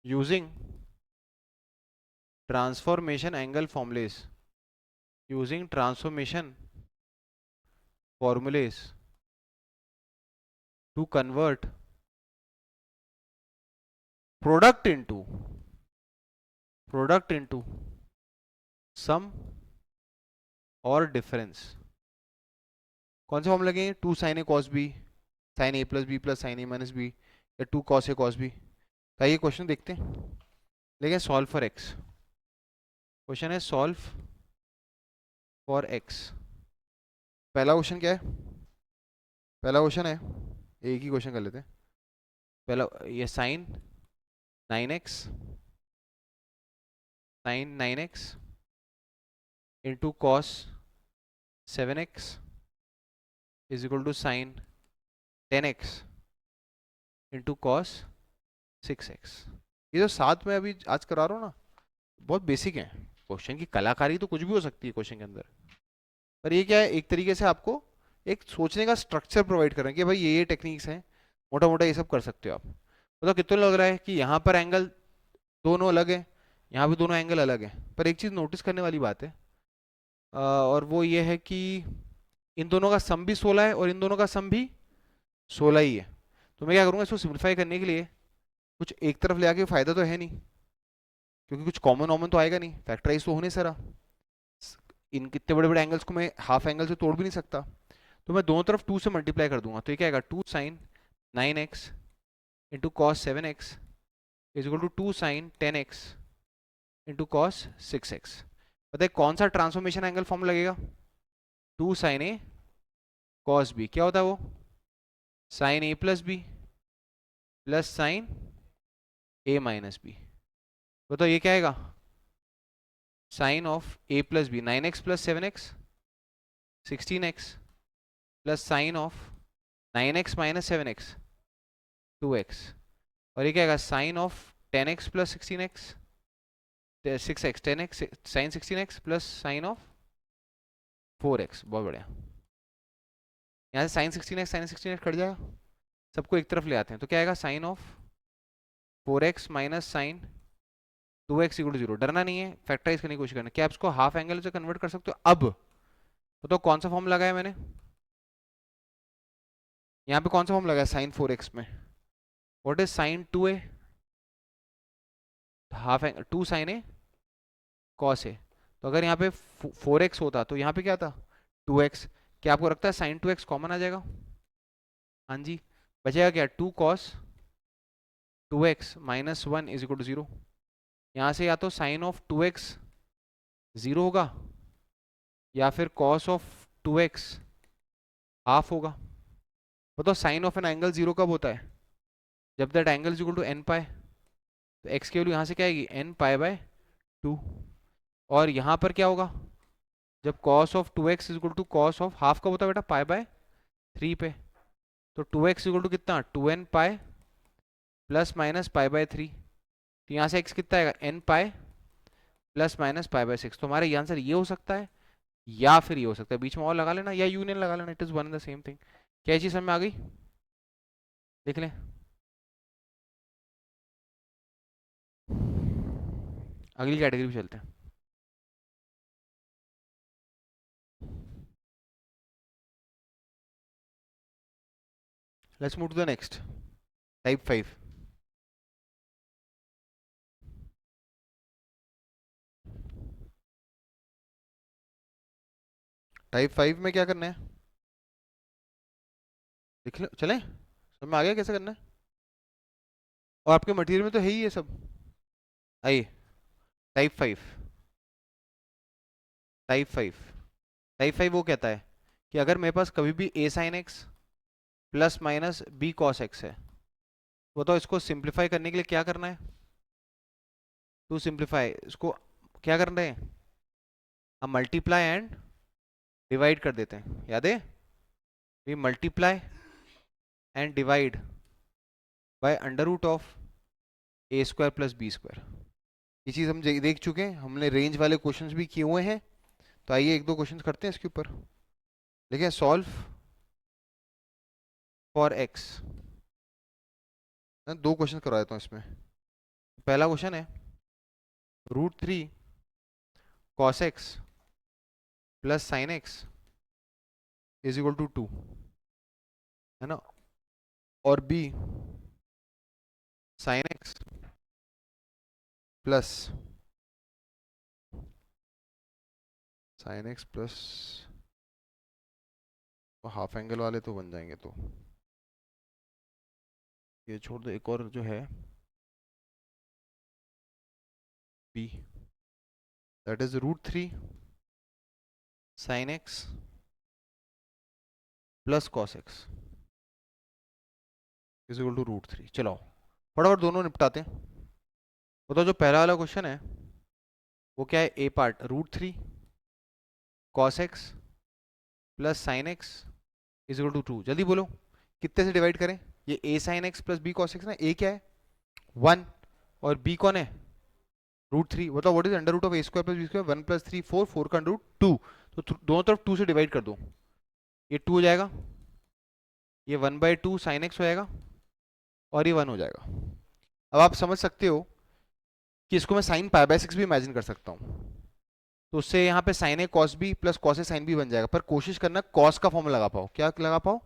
using transformation angle formulas, using transformation formulas to convert product into sum और डिफरेंस। कौन से फॉर्म लगेंगे? 2 sine A cos B, sign A plus B plus sine A minus B, या 2 कॉस ए कॉस बी। तो ये question देखते हैं। लेकिन सॉल्व फॉर एक्स। क्वेश्चन है सॉल्व फॉर एक्स। पहला क्वेश्चन क्या है? पहला क्वेश्चन है, एक ही क्वेश्चन कर लेते हैं। पहला ये sine 9x, sine 9x into cos 7x is equal to sine 10x into cos 6x। ये जो साथ में अभी आज करा रहा हूँ ना, बहुत बेसिक है। क्वेश्चन की कलाकारी तो कुछ भी हो सकती है क्वेश्चन के अंदर, पर ये क्या है, एक तरीके से आपको एक सोचने का स्ट्रक्चर प्रोवाइड कर रहे हैं कि भाई ये टेक्निक्स हैं, मोटा मोटा ये सब कर सकते हो आप। मतलब कितना लग रहा है कि यहाँ पर एंगल दोनों अलग है, यहाँ भी दोनों एंगल अलग है, पर एक चीज़ नोटिस करने वाली बात है, और वो ये है कि इन दोनों का सम भी 16 है और इन दोनों का सम भी 16 ही है। तो मैं क्या करूँगा, इसको सिंप्लीफाई करने के लिए कुछ एक तरफ ले आके फायदा तो है नहीं, क्योंकि कुछ कॉमन वॉमन तो आएगा नहीं, फैक्टराइज तो होने सारा। इन कितने बड़े बड़े एंगल्स को मैं हाफ एंगल से तोड़ भी नहीं सकता, तो मैं दोनों तरफ 2 से मल्टीप्लाई कर दूंगा। तो ये क्या आएगा? 2 sine 9x into cos 7x is equal to 2 sine 10x into cos 6x। बताइए कौन सा ट्रांसफॉर्मेशन एंगल फॉर्म लगेगा? 2 साइन ए कॉस बी, क्या होता है वो? Sine A plus B plus sine A minus B. बताओ ये क्या आएगा? Sine of A plus B, 9x plus 7x 16x plus sine of 9x minus 7x 2x। और ये क्या आएगा? Sine of 10x plus 16x 6x 10x sine 16x plus sine of 4x। बहुत बढ़िया। यहाँ से साइन 16x कट जाएगा, सबको एक तरफ ले आते हैं, तो क्या आएगा? Sine of 4x minus sine 2x equal to 0। डरना नहीं है, फैक्टराइज करने की कोशिश करना। क्या आप इसको हाफ एंगल से कन्वर्ट कर सकते हो? अब तो कौन सा फॉर्म लगाया मैंने? यहाँ पे कौन सा फॉर्म लगा है साइन 4x में? What is sine 2a? Half angle 2 sine A cos A. तो अगर यहाँ पे 4x होता तो यहाँ पे क्या था 2x। क्या आपको लगता है साइन 2x कॉमन आ जाएगा? हाँ जी। बचेगा क्या 2 cos 2x minus 1 is equal to 0। यहाँ से या तो साइन ऑफ 2x 0 होगा या फिर कॉस ऑफ 2x हाफ होगा। बताओ साइन ऑफ एन एंगल 0 कब होता है? जब that angle is equal to n pi. तो x की वैल्यू यहाँ से क्या आएगी n पाई बाय 2। और यहाँ पर क्या होगा जब cos of 2x is equal to cos of half कब होता है बेटा पाई बाय 3 पे। तो 2x इक्वल टू कितना 2n pi plus minus pi by 3। तो यहाँ से x कितना आएगा n pi plus minus pi by 6। तो हमारा ये आंसर ये हो सकता है या फिर ये हो सकता है, बीच में और लगा लेना या यूनियन लगा लेना, it is one and the same thing. क्या चीज समझ में आ गई? देख लें। अगली कैटेगरी पे चलते हैं। Let's move to the next type 5। Type 5 में क्या करना है देख लो, चलें समझ में आ गया कैसे करना है? और आपके मटेरियल में तो है ही ये सब। आइए टाइप 5। टाइप 5 टाइप 5 वो कहता है कि अगर मेरे पास कभी भी a sine x plus minus b cos x है, वो तो इसको सिंप्लीफाई करने के लिए क्या करना है? टू सिंप्लीफाई इसको क्या करना है? हम मल्टीप्लाई एंड डिवाइड कर देते हैं, याद है? We multiply and divide by under root of A square plus B square. ये चीज़ हम देख चुके हैं, हमने रेंज वाले क्वेश्चंस भी किए हुए हैं। तो आइए एक दो क्वेश्चंस करते हैं इसके ऊपर। देखिए सॉल्व फॉर एक्स। दो क्वेश्चन करवा देता हूँ इसमें। पहला क्वेश्चन है √3 cos x plus sine x is equal to 2, है ना? और B sine x plus half angle वाले तो बन जाएंगे, तो ये छोड़ दो। एक और जो है B, that is √3 sine x plus cos x is equal to √3। चलो फटाफट दोनों निपटाते हैं। बताओ जो पहला वाला क्वेश्चन है वो क्या है? A part √3 cos x plus sine x is equal to 2। जल्दी बोलो कितने से डिवाइड करें? ये a sine x plus B cos x ना, a क्या है 1 और b कौन है √3। बताओ what is under root of A square plus B square? 1 प्लस 3 4, 4 का अंडर रूट 2। तो दोनों तरफ 2 से डिवाइड कर दो, ये 2 हो जाएगा, ये 1/2 साइन एक्स हो जाएगा और ये 1 हो जाएगा। अब आप समझ सकते हो कि इसको मैं साइन पाई बाय 6 भी इमेजिन कर सकता हूँ। तो उससे यहाँ पे sign A cos B plus cos A sine B बन जाएगा। पर कोशिश करना कॉस का फॉर्मूला लगा पाओ। क्या लगा पाओ?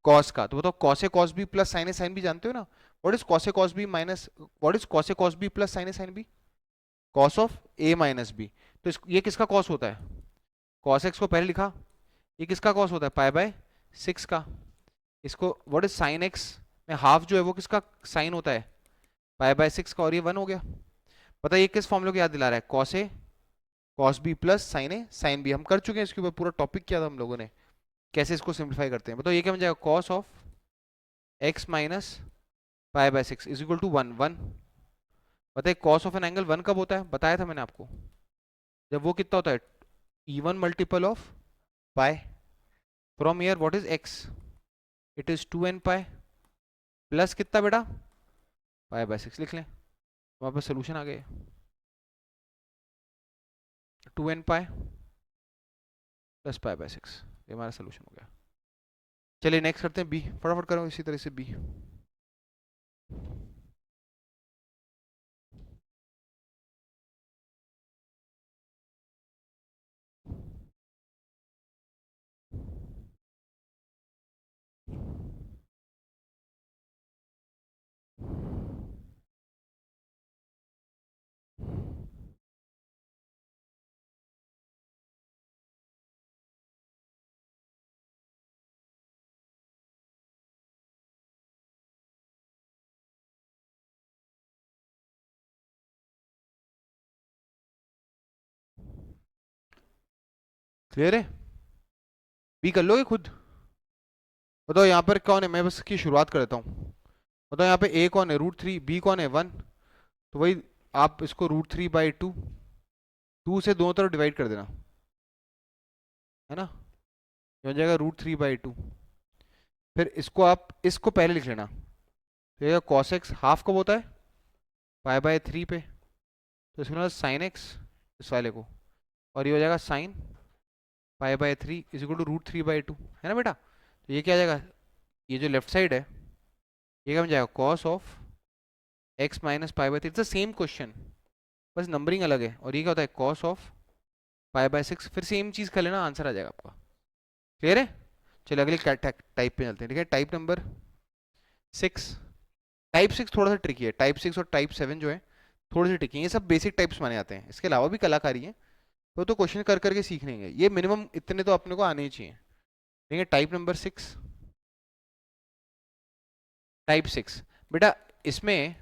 कॉस का। तो बताओ cos A cos B plus sine A sine B जानते हो ना? What is cos A cos B minus what is cos A cos B plus sine A sine B? Cos of A minus B. तो ये किसका cos होता है? Cos x को पहले लिखा, ये किसका कॉस होता है? पाई बाय 6 का। इसको व्हाट इज साइन एक्स में हाफ जो है वो किसका साइन होता है? पाई बाय 6 का। और ये 1 हो गया। पता है ये किस फॉर्मूले को याद दिला रहा है? Cos A cos B plus sine A sine B. हम कर चुके हैं इसके ऊपर, पूरा टॉपिक किया था हम लोगों ने कैसे इसको सिंप्लीफाई करते हैं। बताओ ये क्या बन जाएगा? Cos of x minus pi by 6 is equal to 1 1। बताइए कॉस ऑफ एन एंगल 1 कब होता है? बताया था मैंने आपको, जब वो कितना होता है even multiple of pi. From here what is x? It is 2n pi plus कितना बेटा? पाई बाय 6 लिख लें, वहां पर सोल्यूशन आ गया 2n pi plus pi by 6। ये हमारा सोल्यूशन हो गया। चलिए नेक्स्ट करते हैं बी। फटाफट करो इसी तरह से बी। क्लियर है? बी कर लोगे खुद? बताओ यहाँ पर कौन है, मैं बस इसकी शुरुआत कर देता हूँ। बताओ यहाँ पे ए कौन है, √3, बी कौन है 1, तो वही आप इसको √3/2, 2 से दोनों तरफ डिवाइड कर देना, है ना, ये हो जाएगा √3/2। फिर इसको आप इसको पहले लिख लेना, तो ये कॉस एक्स हाफ कब होता है, π/3 पे, तो इसको ना साइन एक्स इस वाले को, और ये हो जाएगा साइन π/3 इज इक्वल टू √3/2, है ना बेटा। तो ये क्या आ जाएगा, ये जो लेफ्ट साइड है ये क्या बन जाएगा, cos of x minus π/3, it's the same question, बस नंबरिंग अलग है। और ये क्या होता है, कॉस ऑफ π/6, फिर सेम चीज़ कर लेना, आंसर आ जाएगा आपका। क्लियर है? चलिए अगले टाइप पे चलते हैं, ठीक है, टाइप नंबर 6। टाइप 6 थोड़ा सा ट्रिकी है, टाइप 6 और टाइप 7 जो है थोड़े से ट्रिकी है, ये सब बेसिक टाइप्स माने जाते हैं, इसके अलावा भी कलाकारी है, तो क्वेश्चन कर करके सीख लेंगे, ये मिनिमम इतने तो अपने को आने ही चाहिए। ठीक है, टाइप नंबर 6, टाइप 6 बेटा, इसमें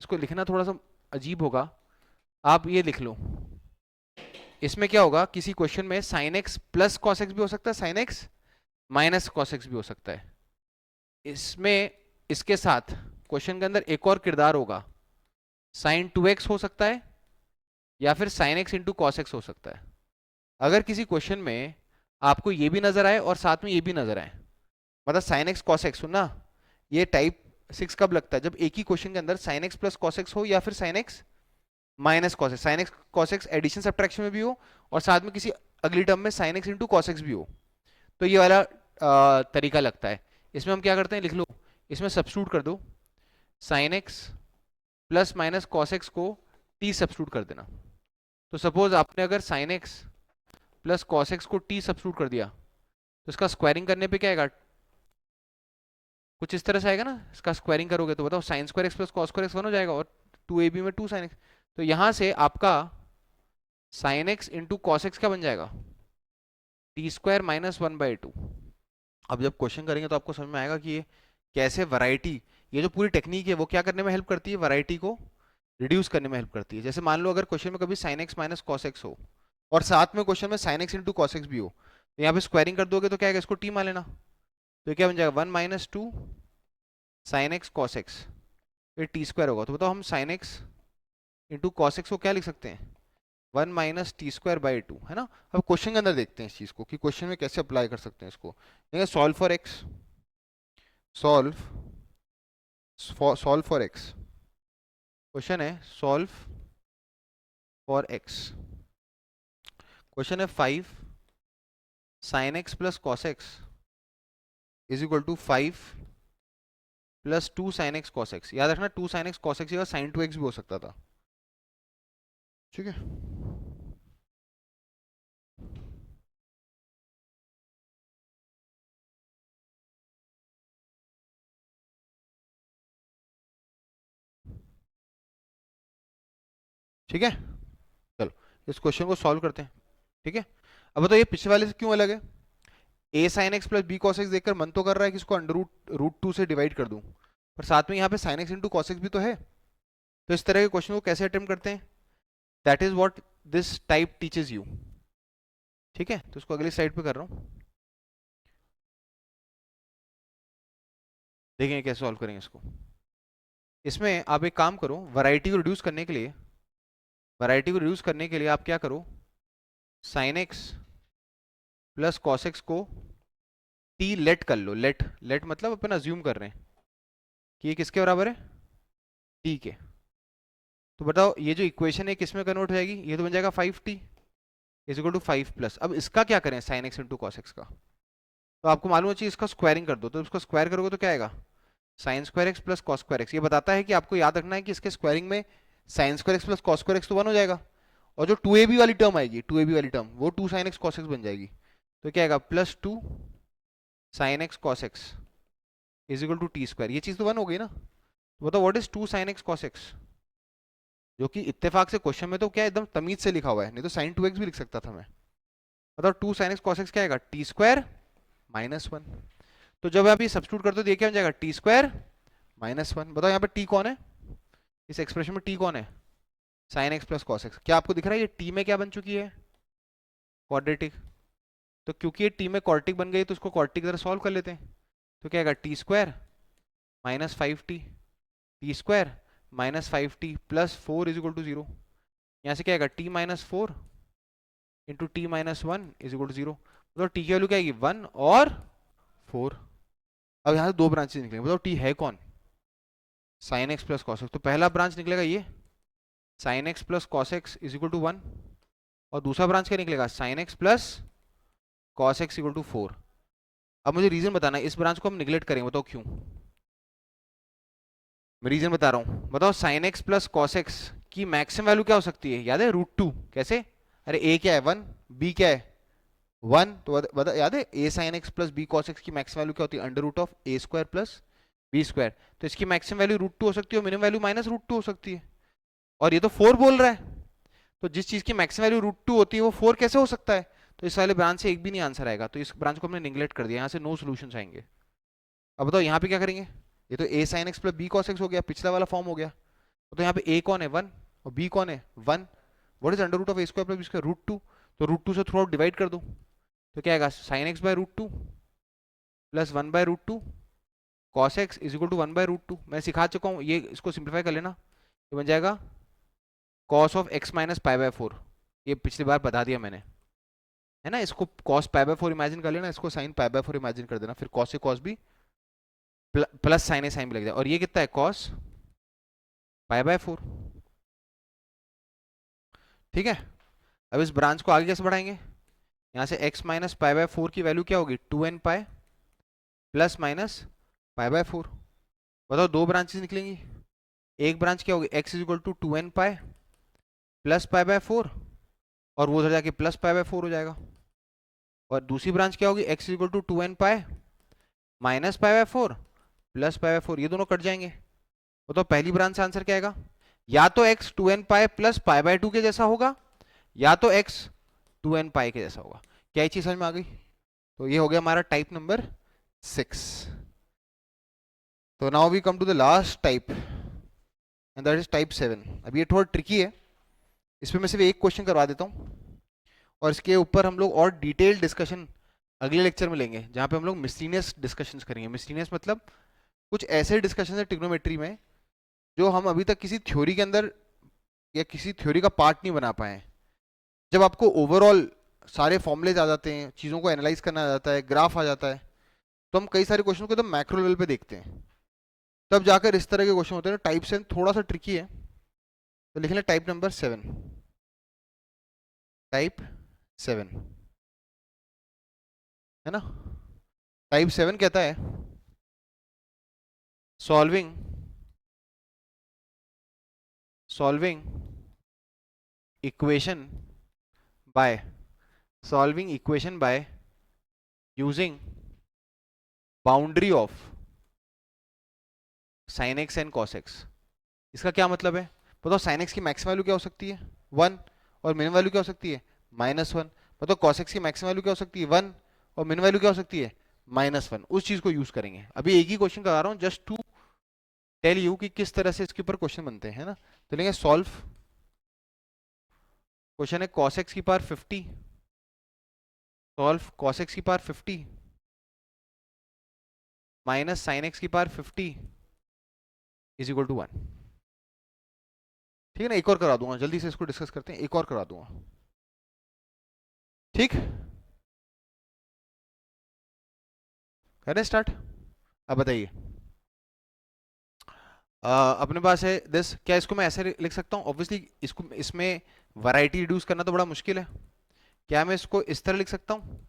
इसको लिखना थोड़ा सा अजीब होगा, आप ये लिख लो, इसमें क्या होगा, किसी क्वेश्चन में sign x plus cos x भी हो सकता है, sign x minus cos x भी हो सकता है, इसमें इसके साथ क्वेश्चन के अंदर एक और किरदार होगा, साइन 2x हो सकता है या फिर sine x into cos x हो सकता है। अगर किसी क्वेश्चन में आपको ये भी नजर आए और साथ में ये भी नजर आए, मतलब साइन एक्स कॉस एक्स, सुनना, ये टाइप 6 कब लगता है, जब एक ही क्वेश्चन के अंदर sine x plus cos x हो या फिर sine x minus cos x, sine x cos x addition subtraction में भी हो और साथ में किसी अगली टर्म में sign x into cos x भी हो, तो ये वाला तरीका लगता है। इसमें हम क्या करते हैं, लिख लो, इसमें सब्स्टिट्यूट कर दो, sign x plus minus cos x को टी सब्स्टिट्यूट कर देना। तो सपोज आपने अगर sign x plus cos x को टी सब्स्टिट्यूट कर दिया, तो इसका स्क्वायरिंग करने पे क्या आएगा, कुछ इस तरह से आएगा ना, इसका स्क्वायरिंग करोगे तो बताओ sine square x plus cos square x 1 हो जाएगा, और 2ab में 2 साइन एक्स, तो यहाँ से आपका sign x into cos x क्या बन जाएगा, t² - 1/2। अब जब क्वेश्चन करेंगे तो आपको समझ में आएगा कि ये कैसे वैरायटी, ये जो पूरी टेक्निक है वो क्या करने में हेल्प करती है, वैरायटी को रिड्यूस करने में हेल्प करती है। जैसे मान लो अगर क्वेश्चन में कभी sign x minus cos x हो और साथ में क्वेश्चन में sign x into cos x भी हो, तो यहाँ पे स्क्वायरिंग कर दोगे तो क्या आएगा, इसको टी मान लेना, तो क्या बन जाएगा 1 - 2 साइन एक्स कॉस एक्स, फिर t² होगा। तो बताओ हम sign x into cos x को क्या लिख सकते हैं, 1 - t²/2, है ना। अब क्वेश्चन के अंदर देखते हैं इस चीज को कि क्वेश्चन में कैसे अप्लाई कर सकते हैं इसको। देखिए solve for x, solve solve for x, question है सॉल्व फॉर एक्स, क्वेश्चन है 5 sine x plus cos x is equal to 5 plus 2 sine x cos x. याद रखना 2 साइन एक्स कॉस एक्स या साइन 2x भी हो सकता था, ठीक है। ठीक है, चलो इस क्वेश्चन को सॉल्व करते हैं, ठीक है। अब बताओ ये पिछले वाले से क्यों अलग है, A sine x plus B cos x देखकर मन तो कर रहा है कि इसको √2 से डिवाइड कर दूं, पर साथ में यहाँ पे sign x into cos x भी तो है। तो इस तरह के क्वेश्चन को कैसे अटेम्प्ट करते हैं, that is what this type teaches you, ठीक है। तो इसको अगली स्लाइड पे कर रहा हूँ, देखेंगे कैसे सॉल्व करेंगे इसको। इसमें आप एक काम करो, वैरायटी को रिड्यूस करने के लिए, वैरायटी को रिड्यूस करने के लिए आप क्या करो, sign x plus cos x को टी लेट कर लो, लेट लेट मतलब अपन अज्यूम कर रहे हैं कि ये किसके बराबर है, टी के। तो बताओ ये जो इक्वेशन है किसमें कन्वर्ट हो जाएगी, ये तो बन जाएगा 5t is equal to 5 plus, अब इसका क्या करें sign x into cos x का, तो आपको मालूम चाहिए इसका स्क्वायरिंग कर दो, तो इसको स्क्वायर करोगे तो क्या आएगा, sine square x plus cos square x. ये बताता है कि आपको याद रखना है कि इसके स्क्वायरिंग में sine square x plus cos square x तो 1 हो जाएगा, और जो 2ab वाली टर्म आएगी, 2ab वाली टर्म वो 2 साइन एक्स कॉस एक्स बन जाएगी, तो क्या आएगा +2 sine x cos x is equal to t²। ये चीज़ तो 1 हो गई ना। तो बताओ what is 2 sine x cos x, जो कि इत्तेफाक से क्वेश्चन में तो क्या एकदम तमीज से लिखा हुआ है, नहीं तो साइन 2x भी लिख सकता था मैं। बताओ 2 साइन एक्स कॉस एक्स क्या आएगा, t² -1। तो जब आप ये सब्स्टिट्यूट करते हो तो ये क्या बन जाएगा, t² -1। बताओ यहाँ पे t कौन है, इस एक्सप्रेशन में t कौन है, sign x plus cos x. क्या आपको दिख रहा है ये t में क्या बन चुकी है, क्वाड्रेटिक। तो क्योंकि ये टी में कॉर्टिक बन गई तो उसको कॉर्टिक की तरह सॉल्व कर लेते हैं। तो क्या आएगा, t square minus 5t, t square minus 5t plus 4 is equal to 0। यहाँ से क्या आएगा, t minus 4 into t minus 1 is equal to 0। मतलब टी की वैल्यू क्या आएगी, 1 और 4। अब यहाँ से दो ब्रांचेज निकलेंगे, बताओ टी है कौन, sine x plus cos x. तो पहला ब्रांच निकलेगा ये sine x plus cos x is equal to 1, और दूसरा ब्रांच क्या निकलेगा, sine x plus cos x equal to 4। अब मुझे रीजन बताना है, इस ब्रांच को हम निगलेक्ट करेंगे, बताओ क्यों। मैं रीजन बता रहा हूं, बताओ sign x plus cos x की मैक्सिमम वैल्यू क्या हो सकती है, याद है, √2। कैसे, अरे ए क्या है 1, बी क्या है 1, तो बता, याद है A sine x plus B cos x की मैक्सिमम वैल्यू क्या होती है, under root of A square plus B square. तो इसकी मैक्सिमम वैल्यू √2 हो सकती है और मिनिमम वैल्यू माइनस √2 हो सकती है। और ये तो 4 बोल रहा है, तो जिस चीज की मैक्सिमम वैल्यू √2 होती है वो 4 कैसे हो सकता है। तो इस वाले ब्रांच से एक भी नहीं आंसर आएगा, तो इस ब्रांच को हमने निगलेक्ट कर दिया, यहाँ से नो सोल्यूशन आएंगे। अब बताओ यहाँ पे क्या करेंगे, ये तो A sine x plus B cos x हो गया, पिछला वाला फॉर्म हो गया। तो यहाँ पे ए कौन है 1 और बी कौन है 1। What is under root of A square plus B square, √2। तो √2 से थ्रू आउट डिवाइड कर दो, तो क्या आएगा, sine x by √2 plus 1 by √2 cos x is equal to 1 by √2। मैं सिखा चुका हूँ, ये इसको सिंप्लीफाई कर लेना, ये बन जाएगा cos of x minus pi by 4। ये पिछली बार बता दिया मैंने, है ना। इसको कॉस पाई बाय 4 इमेजिन कर लेना, इसको साइन पाई बाय 4 इमेजिन कर देना, फिर कॉस से कॉस भी प्लस साइन ए साइन भी लग जाए, और ये कितना है, कॉस पाई बाय 4। ठीक है, अब इस ब्रांच को आगे कैसे बढ़ाएंगे, यहाँ से x माइनस पाई बाय 4 की वैल्यू क्या होगी, 2n pi plus minus pi by 4। बताओ दो ब्रांचेस निकलेंगी, एक ब्रांच क्या होगी, x is equal to 2n pi plus pi by 4, और वो उधर जाके प्लस पाई बाय 4 हो जाएगा। और दूसरी ब्रांच क्या होगी, x is equal to 2n pi minus pi by 4 plus pi by 4, ये दोनों कट जाएंगे। बताओ पहली ब्रांच से आंसर क्या आएगा, या तो x 2n pi plus pi by 2 के जैसा होगा, या तो x 2n पाई के जैसा होगा। क्या ये चीज समझ में आ गई। तो ये हो गया हमारा टाइप नंबर 6। तो now we come to the last type and that is type 7। अब ये थोड़ा ट्रिकी है, इसमें मैं सिर्फ एक क्वेश्चन करवा देता हूँ, और इसके ऊपर हम लोग और डिटेल डिस्कशन अगले लेक्चर में लेंगे, जहाँ पे हम लोग मिसलिनियस डिस्कशंस करेंगे। मिसलिनियस मतलब कुछ ऐसे डिस्कशन है ट्रिग्नोमेट्री में जो हम अभी तक किसी थ्योरी के अंदर या किसी थ्योरी का पार्ट नहीं बना पाए हैं। जब आपको ओवरऑल सारे फॉर्मुलेज आ जाते हैं, चीज़ों को एनालाइज करना आ जाता है, ग्राफ आ जाता है, तो हम कई सारे क्वेश्चन को एकदम मैक्रो लेवल पे देखते हैं, तब जाकर इस तरह के क्वेश्चन होते हैं। टाइप 7 थोड़ा सा ट्रिकी है, तो लिख लें टाइप नंबर 7, टाइप 7, है ना। टाइप 7 कहता है solving equation by using boundary of sine x and cos x. इसका क्या मतलब है, बताओ साइन एक्स की मैक्सिमम वैल्यू क्या हो सकती है 1, और मिनिमम वैल्यू क्या हो सकती है -1। बताओ कॉस एक्स की मैक्सिमम वैल्यू क्या हो सकती है 1, और मिनिमम वैल्यू क्या हो सकती है -1। उस चीज को यूज करेंगे। अभी एक ही क्वेश्चन करा रहा हूँ जस्ट टू टेल यू कि किस तरह से इसके ऊपर क्वेश्चन बनते हैं, है ना। तो लेंगे सॉल्व, क्वेश्चन है cos x की पावर 50, सॉल्व cos x की पावर 50 माइनस साइन एक्स की पावर 50 इज इक्वल टू 1। ठीक है ना, एक और करा दूंगा, जल्दी से इसको डिस्कस करते हैं, एक और करा दूंगा। ठीक, करें स्टार्ट। अब बताइए, अपने पास है दिस, क्या इसको मैं ऐसे लिख सकता हूँ, ऑब्वियसली इसको इसमें वैरायटी रिड्यूस करना तो बड़ा मुश्किल है, क्या मैं इसको इस तरह लिख सकता हूँ।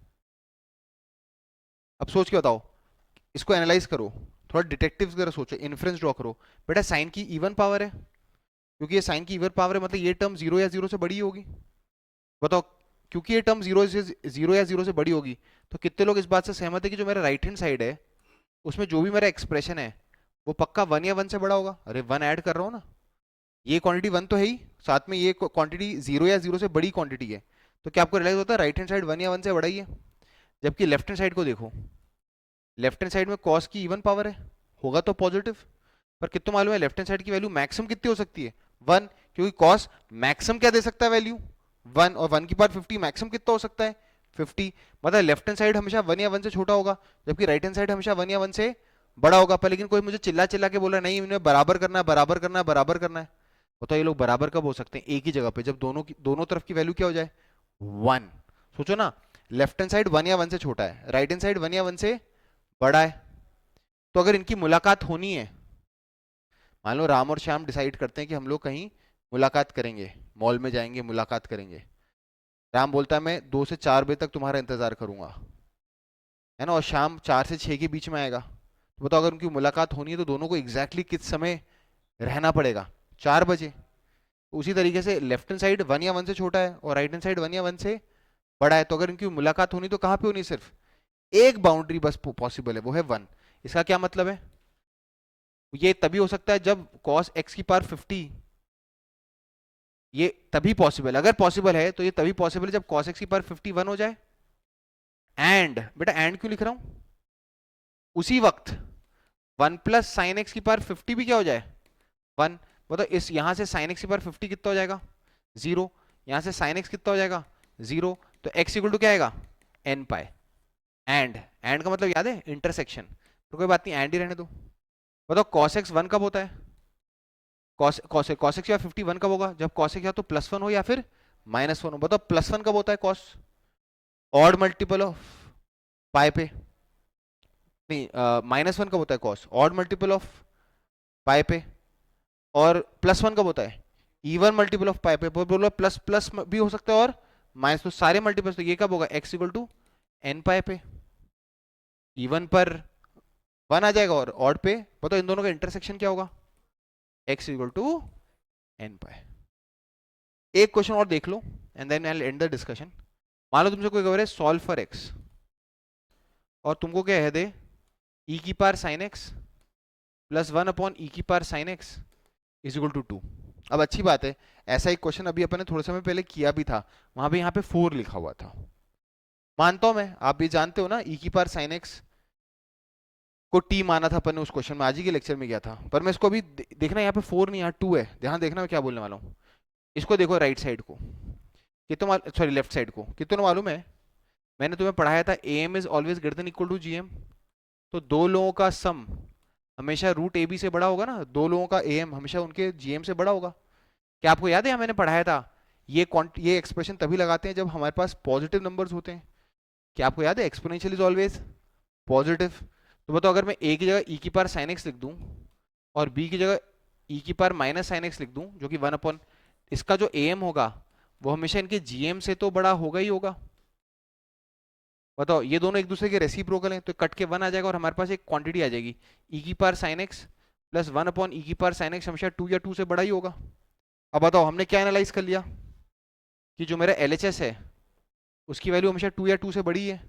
अब सोच के बताओ, इसको एनालाइज करो, थोड़ा डिटेक्टिव की तरह सोचो, इन्फ्रेंस ड्रॉ करो। बेटा साइन की इवन पावर है, क्योंकि ये साइन की इवन पावर है, मतलब ये टर्म 0 या 0 से बड़ी होगी। बताओ, क्योंकि ये टर्म 0 या 0 से बड़ी होगी, तो कितने लोग इस बात से सहमत है कि जो मेरा राइट हैंड साइड है उसमें जो भी मेरा एक्सप्रेशन है वो पक्का 1 या 1 से बड़ा होगा। अरे 1 ऐड कर रहा हूँ ना, ये क्वांटिटी 1 तो है ही, साथ में ये क्वांटिटी 0 या 0 से बड़ी क्वांटिटी है, तो क्या आपको रियलाइज होता है राइट हैंड साइड 1 या 1 से बड़ा ही है। जबकि लेफ्ट हैंड साइड को देखो, लेफ्ट हैंड साइड में कॉस की इवन पावर है, होगा तो पॉजिटिव, पर कितना मालूम है लेफ्ट हैंड साइड की वैल्यू मैक्सिमम कितनी हो सकती है 1, क्योंकि कॉस मैक्सिमम क्या दे सकता है वैल्यू 1, और 1 की पावर 50 मैक्सिमम कितना हो सकता है 50, मतलब लेफ्ट हैंड साइड हमेशा 1 या 1 से छोटा होगा, जबकि राइट हैंड साइड हमेशा 1 या 1 से बड़ा होगा। पर लेकिन कोई मुझे चिल्ला चिल्ला के बोल रहा है नहीं इन्हें बराबर करना है, बराबर करना है, बराबर करना है। बताओ ये लोग बराबर कब हो सकते हैं? एक ही जगह पे, जब दोनों तरफ की वैल्यू क्या हो जाए? 1। सोचो ना, लेफ्ट हैंड साइड 1 या 1 से छोटा है, राइट हैंड साइड 1 या 1 से बड़ा है, तो अगर इनकी मुलाकात होनी है, मान लो राम और श्याम डिसाइड करते हैं कि हम लोग कहीं मुलाकात करेंगे, मॉल में जाएंगे, मुलाकात करेंगे। राम बोलता है मैं 2 से 4 बजे तक तुम्हारा इंतजार करूंगा, है ना, और शाम 4 से 6 के बीच में आएगा। तो बताओ अगर उनकी मुलाकात होनी है तो दोनों को एग्जैक्टली किस समय रहना पड़ेगा? 4 बजे। उसी तरीके से लेफ्ट हैंड साइड 1 या 1 से छोटा है और राइट हैंड साइड 1 या 1 से बड़ा है, तो अगर इनकी मुलाकात होनी तो कहाँ पे होनी? सिर्फ एक बाउंड्री बस पॉसिबल है, वो है 1। इसका क्या मतलब है? ये तभी हो सकता है जब cos x की पावर 50, ये तभी पॉसिबल, अगर पॉसिबल है तो ये तभी पॉसिबल है जब cos x की पावर 51 हो जाए। एंड बेटा एंड क्यों लिख रहा हूं? उसी वक्त 1 प्लस साइन एक्स की पावर 50 भी क्या हो जाए? 1। मतलब इस यहां से साइन एक्स की पावर 50 कितना हो जाएगा? 0। यहां से साइन एक्स कितना हो जाएगा? 0। तो x इक्वल टू क्या आएगा? n पाए। एंड का मतलब याद है? इंटरसेक्शन। तो कोई बात नहीं, एंड ही रहने दो। बताओ cos x 1 कब होता है? cos x या 51 कब होगा? जब cos x या तो +1 हो या फिर -1 हो। बताओ +1 कब होता है cos? ऑड मल्टीपल ऑफ पाई पे, नहीं -1 कब होता है cos? ऑड मल्टीपल ऑफ पाई पे। और +1 कब होता है? इवन मल्टीपल ऑफ पाई पे। बोलो प्लस प्लस भी हो सकता है और माइनस, तो सारे मल्टीपल्स। तो ये कब होगा? x इक्वल टू n पाई पे। इवन पर 1 आ जाएगा और ऑड पे बताओ इन दोनों का इंटरसेक्शन क्या होगा? x equal to n pi. एक क्वेश्चन और देख लो and then I will end the discussion. मान लो तुमसे कोई कह रहा है सॉल्व फॉर x, और तुमको क्या है दे e की power sine x plus 1 upon E की power sine x is equal to 2। अब अच्छी बात है, ऐसा एक क्वेश्चन अभी अपन ने थोड़े समय पहले किया भी था, वहां पे यहाँ पे 4 लिखा हुआ था। मानता हूं मैं, आप भी जानते हो ना e की पावर साइन एक्स को t माना था अपन ने उस क्वेश्चन में, आज ही के लेक्चर में गया था। पर मैं इसको अभी देखना, यहाँ पे 4 नहीं यहाँ 2 है, ध्यान देखना मैं क्या बोलने वाला हूँ। इसको देखो राइट साइड को, कितना, सॉरी लेफ्ट साइड को, कितना मालूम है? मैंने तुम्हें पढ़ाया था am is always greater than equal to gm। तो दो लोगों का सम हमेशा रूट ए बी से बड़ा होगा ना, दो लोगों का am हमेशा उनके gm से बड़ा होगा। क्या आपको याद है मैंने पढ़ाया था ये एक्सप्रेशन तभी लगाते हैं जब हमारे पास पॉजिटिव नंबर्स होते हैं। क्या आपको याद है? Exponential is always positive. तो बताओ अगर मैं a की जगह e की पावर साइन एक्स लिख दूं और b की जगह e की पावर माइनस साइन एक्स लिख दूं, जो कि 1 अपॉन इसका जो am होगा वो हमेशा इनके gm से तो बड़ा होगा ही होगा। बताओ ये दोनों एक दूसरे के रेसिप्रोकल हैं, तो कट के 1 आ जाएगा और हमारे पास एक क्वांटिटी आ जाएगी e की power sine x plus 1 upon E की पावर साइन एक्स, हमेशा 2 या 2 से बड़ा ही होगा। अब बताओ हमने क्या एनालाइज कर लिया कि जो मेरा LHS है उसकी वैल्यू हमेशा 2 या 2 से बड़ी है,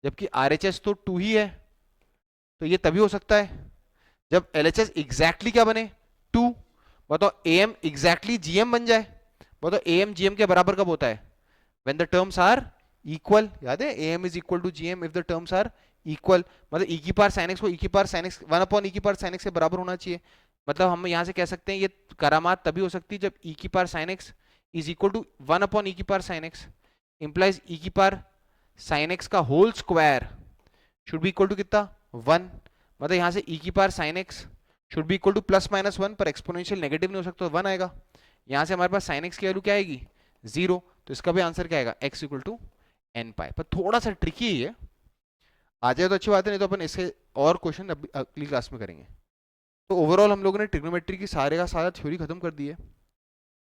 जबकि RHS तो 2 ही है। तो ये तभी हो सकता है जब LHS एग्जैक्टली क्या बने? 2। बताओ AM एग्जैक्टली GM बन जाए। बताओ AM GM के बराबर कब होता है? When the terms are equal. याद है AM is equal to GM if the terms are equal. मतलब e की पावर sin x को e की power sin x 1 upon e की पावर sin x के बराबर होना चाहिए। मतलब हम यहाँ से कह सकते हैं ये करामात तभी हो सकती है जब e की power sin x is equal to 1 upon e की power sin x, implies e की पावर sin x का whole square should be equal to कितना? 1। मतलब यहाँ से e की power sin x should be equal to plus minus 1, पर exponential negative नहीं हो सकता, 1 आएगा। यहाँ से हमारे पास sin x की वैल्यू क्या आएगी? 0। तो इसका भी आंसर क्या आएगा? x इक्वल टू n पाई। पर थोड़ा सा ट्रिकी है ये, आ जाए तो अच्छी बात है, नहीं तो अपन इससे और क्वेश्चन अगली क्लास में करेंगे। तो ओवरऑल हम लोगों ने ट्रिग्नोमेट्री की सारे का सारा थ्योरी खत्म कर दी है।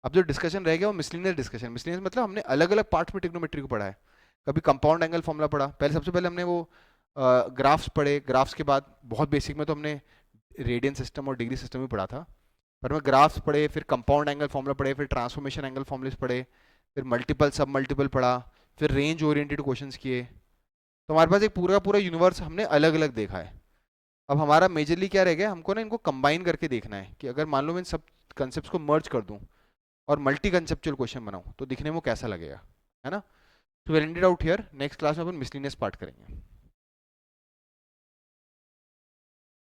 अब जो डिस्कशन रह गया वो मिसलिनियस डिस्कशन। मिसलिनियस मतलब हमने अलग अलग पार्ट्स में ट्रिग्नोमेट्री को पढ़ा है। कभी कंपाउंड एंगल फॉर्मूला पढ़ा, पहले सबसे पहले हमने वो ग्राफ्स पढ़े, ग्राफ्स के बाद बहुत बेसिक में तो हमने रेडियन सिस्टम और डिग्री सिस्टम भी पढ़ा था। पर मैं ग्राफ्स पढ़े, फिर कंपाउंड एंगल फॉर्मूला पढ़े, फिर ट्रांसफॉर्मेशन एंगल फॉर्मूलेस पढ़े, फिर मल्टीपल सब मल्टीपल पढ़ा, फिर रेंज ओरिएंटेड क्वेश्चंस किए। तो हमारे पास एक पूरा का पूरा यूनिवर्स हमने अलग अलग देखा है। अब हमारा मेजरली क्या रह गया, हमको ना इनको कंबाइन करके देखना है कि अगर मान लो मैं इन सब कंसेप्ट को मर्ज कर दूं और मल्टी कंसेप्चुअल क्वेश्चन बनाऊं तो दिखने में कैसा लगेगा, है ना। तो well ended out here, next class में अपन मिसलिनियस पार्ट करेंगे।